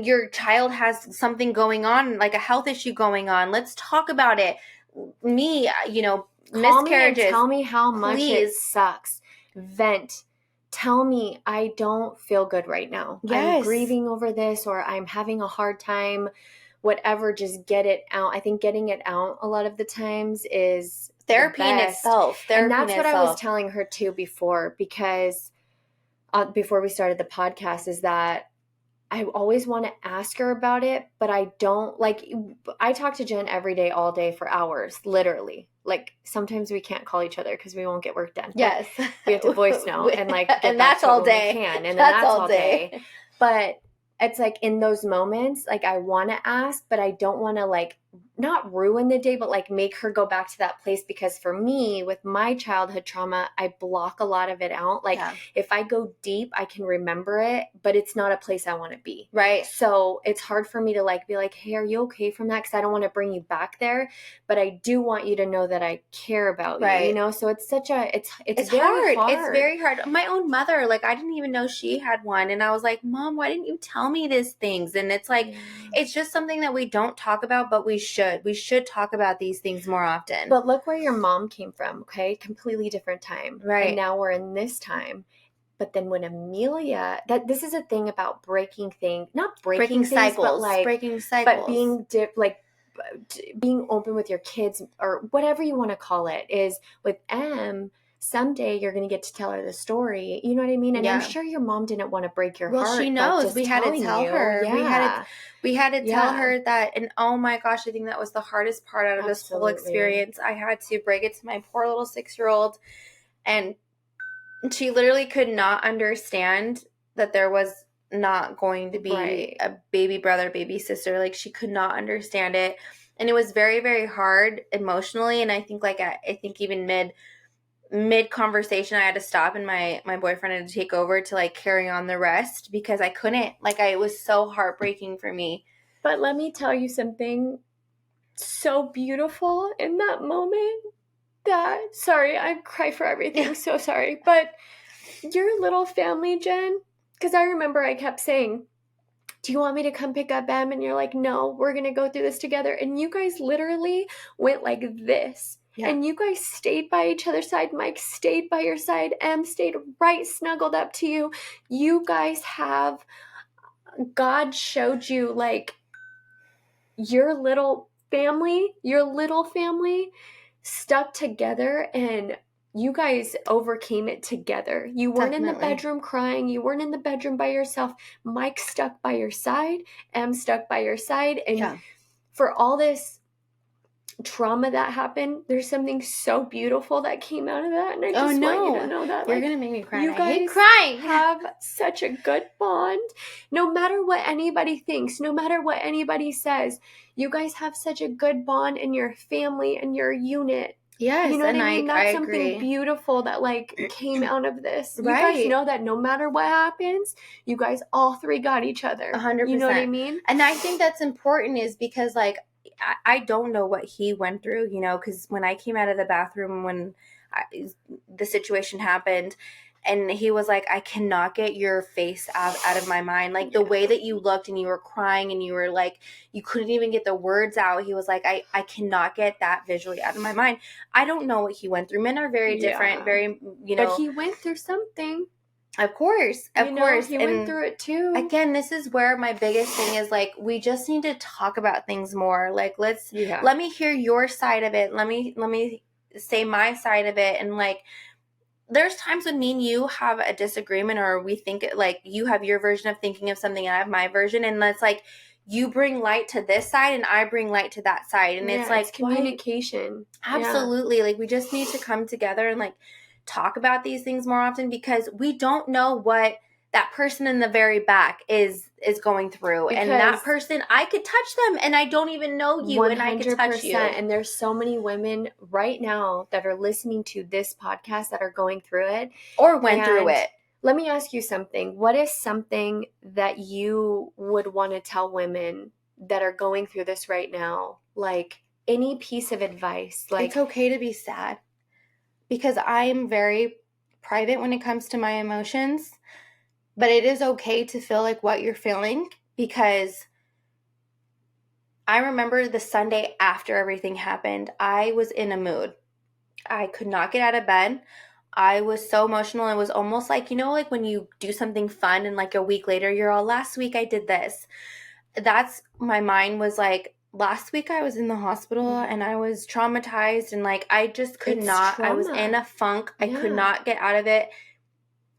your child has something going on, like a health issue going on. Let's talk about it. Me, miscarriages. Tell me how much it sucks. vent. Tell me, I don't feel good right now. Yes. I'm grieving over this, or I'm having a hard time, whatever, just get it out. I think getting it out a lot of the times is therapy in itself. And that's what I was telling her too before, because before we started the podcast, is that I always want to ask her about it, but I don't. Like, I talk to Jen every day, all day, for hours, literally. Like, sometimes we can't call each other because we won't get work done. Yes. We have to voice note and like get and back that's all to it when day. we can. And that's all day. But it's like in those moments, like I want to ask, but I don't want to like not ruin the day, but like make her go back to that place. Because for me, with my childhood trauma, I block a lot of it out. Like if I go deep, I can remember it, but it's not a place I want to be. Right. So it's hard for me to like be like, hey, are you okay from that? Because I don't want to bring you back there, but I do want you to know that I care about you, you know? So it's such a, it's very hard. It's very hard. My own mother, like I didn't even know she had one. And I was like, Mom, why didn't you tell me these things? And it's like, it's just something that we don't talk about, but we should. We should talk about these things more often. But look where your mom came from, okay? Completely different time. Right. And now we're in this time. But then when Amelia, this is a thing about breaking things, not breaking things, cycles, but like breaking cycles. But being being open with your kids, or whatever you want to call it, is with M. Someday you're going to get to tell her the story. You know what I mean? And I'm sure your mom didn't want to break your heart. Well, she knows. We had to tell her. Yeah. We had to tell her that. And oh my gosh, I think that was the hardest part out of this whole experience. I had to break it to my poor little 6-year-old. And she literally could not understand that there was not going to be a baby brother, baby sister. Like she could not understand it. And it was very, very hard emotionally. And I think I think even mid conversation, I had to stop, and my boyfriend had to take over to like carry on the rest, because I couldn't, it was so heartbreaking for me. But let me tell you something so beautiful in that moment. Sorry, I cry for everything. So sorry. But your little family, Jen, because I remember I kept saying, do you want me to come pick up Em? And you're like, no, we're going to go through this together. And you guys literally went like this. Yeah. And you guys stayed by each other's side. Mike stayed by your side. Em stayed right snuggled up to you. You guys God showed you like your little family stuck together, and you guys overcame it together. You weren't in the bedroom crying. You weren't in the bedroom by yourself. Mike stuck by your side. Em stuck by your side. And for all this trauma that happened, there's something so beautiful that came out of that. And I just want you to know that. You're going to make me cry. You guys I hate crying. have such a good bond. No matter what anybody thinks, no matter what anybody says, you guys have such a good bond in your family and your unit. Yes, you know what I mean? That's something beautiful that came out of this. You guys know that no matter what happens, you guys all three got each other. 100%. You know what I mean? And I think that's important, is because I don't know what he went through, because when I came out of the bathroom when the situation happened, and he was like, I cannot get your face out of my mind. The way that you looked, and you were crying, and you were like, you couldn't even get the words out. He was like, I cannot get that visually out of my mind. I don't know what he went through. Men are very different, very, But he went through something. Of course. He went through it too. Again, this is where my biggest thing is, we just need to talk about things more. Let me hear your side of it. Let me say my side of it. And there's times when me and you have a disagreement, or we think you have your version of thinking of something and I have my version, and that's you bring light to this side and I bring light to that side, and it's communication. Absolutely. We just need to come together and talk about these things more often, because we don't know what that person in the very back is going through. Because, and that person, I could touch them and I don't even know you, 100%, and I could touch you. And there's so many women right now that are listening to this podcast that are going through it. Or went through it. Let me ask you something. What is something that you would want to tell women that are going through this right now? Any piece of advice? It's okay to be sad. Because I'm very private when it comes to my emotions. But it is okay to feel what you're feeling, because I remember the Sunday after everything happened, I was in a mood. I could not get out of bed. I was so emotional. It was almost like, you know, like when you do something fun and like a week later, you're all, last week I did this. That's, my mind was like, last week I was in the hospital and I was traumatized and like, I just could not, I was in a funk. I could not get out of it.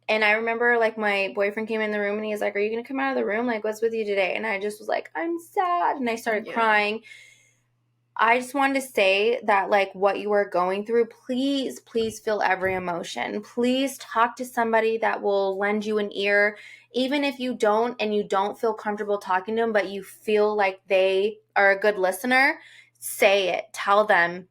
And I remember like my boyfriend came in the room and he's like, are you going to come out of the room? Like, what's with you today? And I just was like, I'm sad. And I started crying. I just wanted to say that, like, what you are going through, please, please feel every emotion. Please talk to somebody that will lend you an ear. Even if you don't and you don't feel comfortable talking to them, but you feel like they are a good listener, say it. Tell them.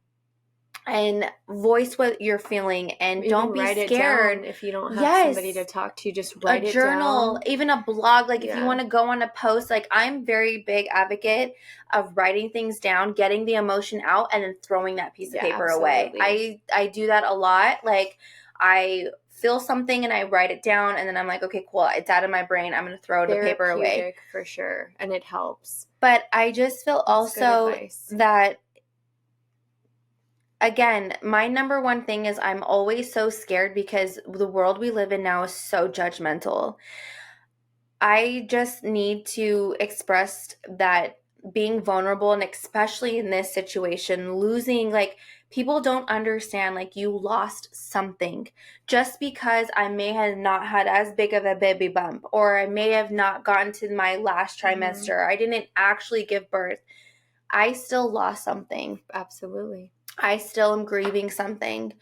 And voice what you're feeling, and even don't be scared. If you don't have somebody to talk to, just write it down. A journal, even a blog. Like if you want to go on a post, like I'm very big advocate of writing things down, getting the emotion out, and then throwing that piece of paper away. I do that a lot. Like I feel something and I write it down, and then I'm like, okay, cool, it's out of my brain. I'm going to throw the paper away. For sure, and it helps. But I just feel also that, again, my number one thing is I'm always so scared because the world we live in now is so judgmental. I just need to express that being vulnerable, and especially in this situation, losing, like, people don't understand, like, you lost something. Just because I may have not had as big of a baby bump, or I may have not gotten to my last trimester, I didn't actually give birth, I still lost something. Absolutely. I still am grieving something.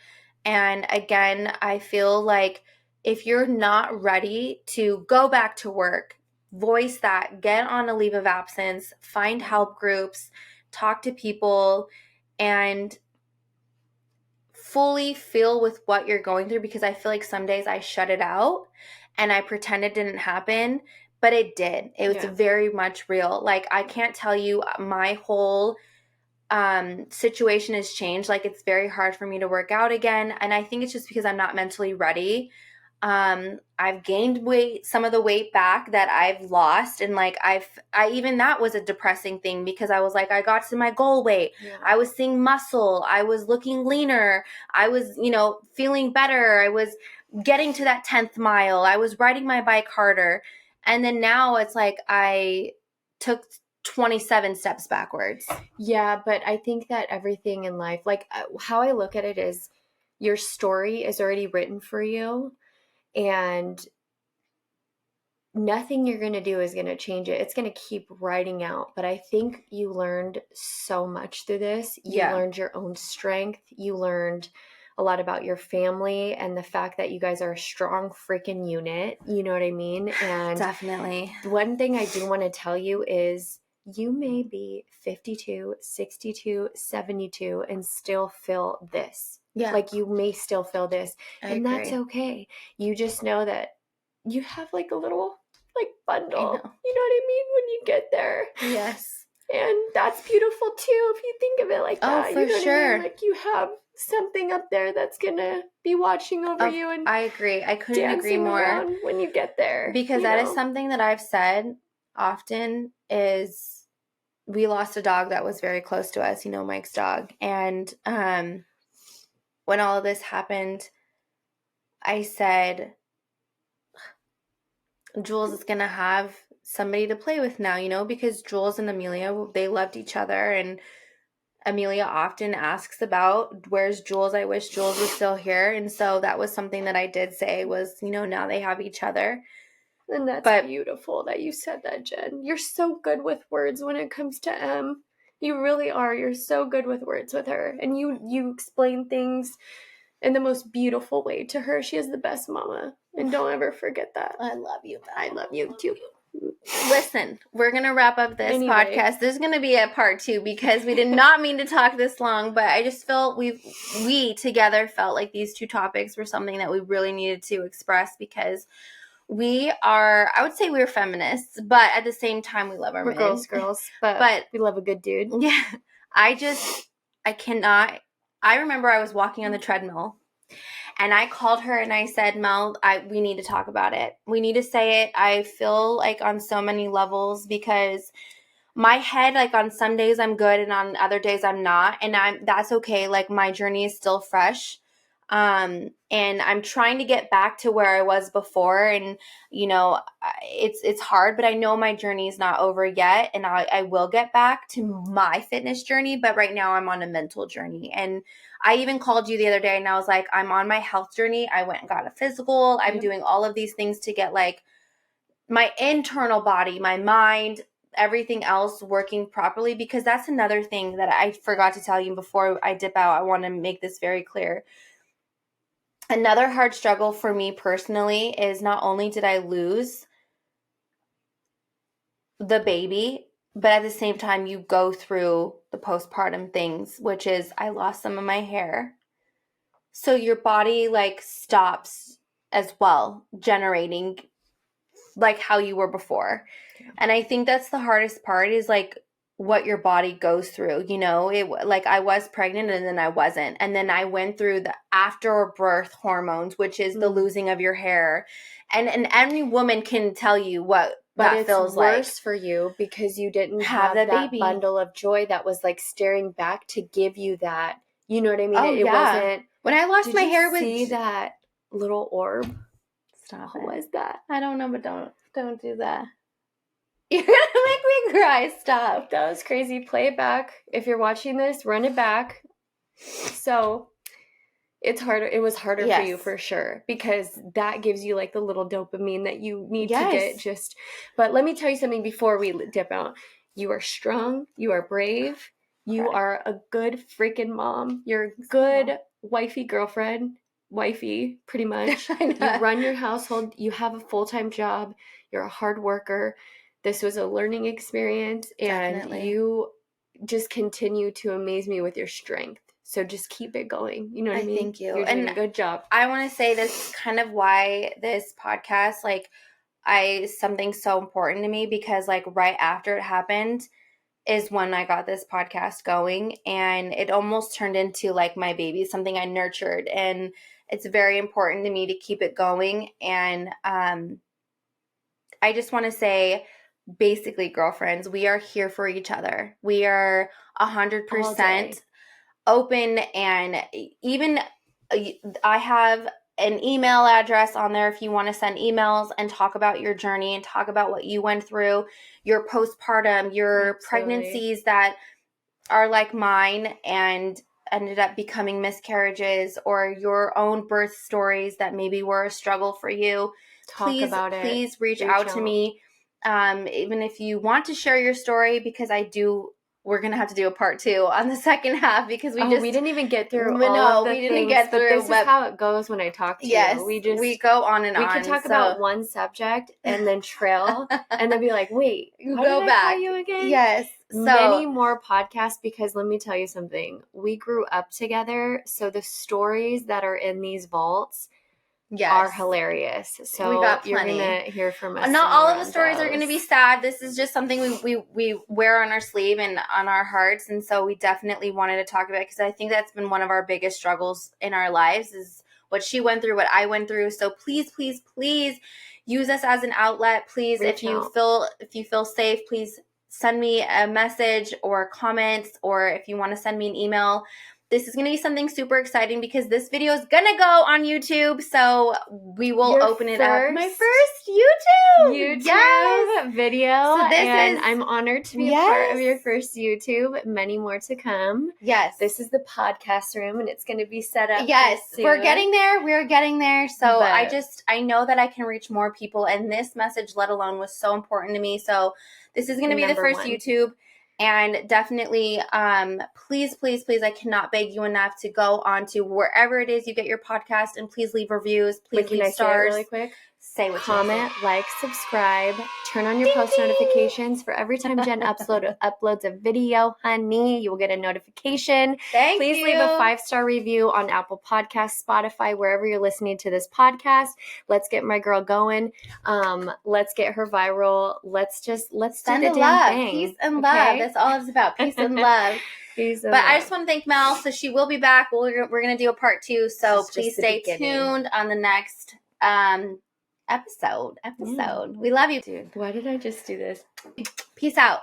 And again, I feel like if you're not ready to go back to work, voice that, get on a leave of absence, find help groups, talk to people, and fully feel with what you're going through, because I feel like some days I shut it out and I pretend it didn't happen, but it did. It was very much real. Like, I can't tell you, my whole situation has changed. Like, it's very hard for me to work out again, and I think it's just because I'm not mentally ready. I've gained weight, some of the weight back that I've lost, and like I even, that was a depressing thing, because I was like, I got to my goal weight, I was seeing muscle, I was looking leaner, I was, you know, feeling better, I was getting to that 10th mile, I was riding my bike harder, and then now it's like I took 27 steps backwards. Yeah, but I think that everything in life, like how I look at it is, your story is already written for you, and nothing you're going to do is going to change it. It's going to keep writing out. But I think you learned so much through this. You learned your own strength. You learned a lot about your family and the fact that you guys are a strong freaking unit. You know what I mean? And definitely. One thing I do want to tell you is, you may be 52, 62, 72 and still feel this. Yeah. Like, you may still feel this. I agree. That's okay. You just know that you have like a little like bundle. You know what I mean? When you get there. Yes. And that's beautiful too, if you think of it like that. Oh, for sure. What I mean? Like, you have something up there that's gonna be watching over you. And I agree. I couldn't agree more. When you get there. Because that is something that I've said often, is we lost a dog that was very close to us, you know, Mike's dog. And when all of this happened, I said, Jules is going to have somebody to play with now, you know, because Jules and Amelia, they loved each other. And Amelia often asks about, where's Jules? I wish Jules was still here. And so that was something that I did say was, you know, now they have each other. And that's beautiful that you said that, Jen. You're so good with words when it comes to Em. You really are. You're so good with words with her. And you explain things in the most beautiful way to her. She is the best mama. And don't ever forget that. I love you. I love you too. Listen, we're going to wrap up this podcast. There's going to be a part 2, because we did not mean to talk this long, but I just felt we together felt like these 2 topics were something that we really needed to express, because we are, I would say we're feminists, but at the same time we love our men. We're girls, but we love a good dude. Yeah. I remember I was walking on the treadmill, and I called her and I said, Mel, we need to talk about it. We need to say it. I feel like on so many levels, because my head, like, on some days I'm good and on other days I'm not. And that's okay. Like, my journey is still fresh. And I'm trying to get back to where I was before. And, you know, it's hard, but I know my journey is not over yet. And I will get back to my fitness journey. But right now I'm on a mental journey. And I even called you the other day and I was like, I'm on my health journey. I went and got a physical. I'm doing all of these things to get like my internal body, my mind, everything else working properly, because that's another thing that I forgot to tell you before I dip out. I want to make this very clear. Another hard struggle for me personally is not only did I lose the baby, but at the same time you go through the postpartum things, which is I lost some of my hair. So your body like stops as well generating like how you were before. Yeah. And I think that's the hardest part is like what your body goes through, you know, it like I was pregnant and then I wasn't. And then I went through the after birth hormones, which is the losing of your hair. And any woman can tell you what that feels like. But it's worse for you because you didn't have that baby bundle of joy that was like staring back to give you that, you know what I mean? Oh, it wasn't. When I lost my hair with. See that little orb? Stop what it. was that? I don't know, but don't do that. You're gonna make me cry. Stop. That was crazy. Play it back. If you're watching this, run it back. So it's harder. It was harder for you for sure, because that gives you like the little dopamine that you need to get just. But let me tell you something before we dip out. You are strong. You are brave. You are a good freaking mom. You're a good wifey girlfriend. Wifey, pretty much. You run your household. You have a full-time job. You're a hard worker. This was a learning experience, and you just continue to amaze me with your strength. So just keep it going. You know what I mean? Thank you. You're doing a good job. I want to say this is kind of why this podcast, like, something so important to me, because like right after it happened is when I got this podcast going, and it almost turned into like my baby, something I nurtured, and it's very important to me to keep it going. And I just want to say, basically, girlfriends, we are here for each other. We are 100% open, and even I have an email address on there if you want to send emails and talk about your journey and talk about what you went through, your postpartum, your pregnancies that are like mine and ended up becoming miscarriages, or your own birth stories that maybe were a struggle for you. Please reach out to me. Even if you want to share your story, because we're going to have to do a part 2 on the second half, because we didn't even get through all of the things, but this is how it goes when I talk to you. We go on and on. We can talk about one subject and then trail and then be like, wait, you go back. I call you again? Yes. Many more podcasts, because let me tell you something. We grew up together, so the stories that are in these vaults are hilarious. So we got plenty. You're going to hear from us. Not all of the stories are going to be sad. This is just something we wear on our sleeve and on our hearts. And so we definitely wanted to talk about it, because I think that's been one of our biggest struggles in our lives, is what she went through, what I went through. So please, please, please use us as an outlet. Please, if you feel safe, please send me a message or comments, or if you want to send me an email. This is going to be something super exciting, because this video is going to go on YouTube. So we will open it up. My first YouTube video. So I'm honored to be a part of your first YouTube. Many more to come. Yes. This is the podcast room, and it's going to be set up. Yes. We're getting there. We're getting there. So I know that I can reach more people. And this message, let alone, was so important to me. So this is going to be the first YouTube. And definitely, please, please, please, I cannot beg you enough to go on to wherever it is you get your podcast, and please leave reviews. Please leave stars. Say it really quick? Say what comment, like, subscribe, turn on your post notifications for every time Jen uploads a video, honey. You will get a notification. Please leave a 5-star review on Apple Podcasts, Spotify, wherever you're listening to this podcast. Let's get my girl going. Let's get her viral. Let's do the damn thing. Peace and love. That's all it's about. Peace and love. I just want to thank Mel. So she will be back. We're going to do a part 2. So please stay tuned on the next episode. We love you, dude. Why did I just do this? Peace out.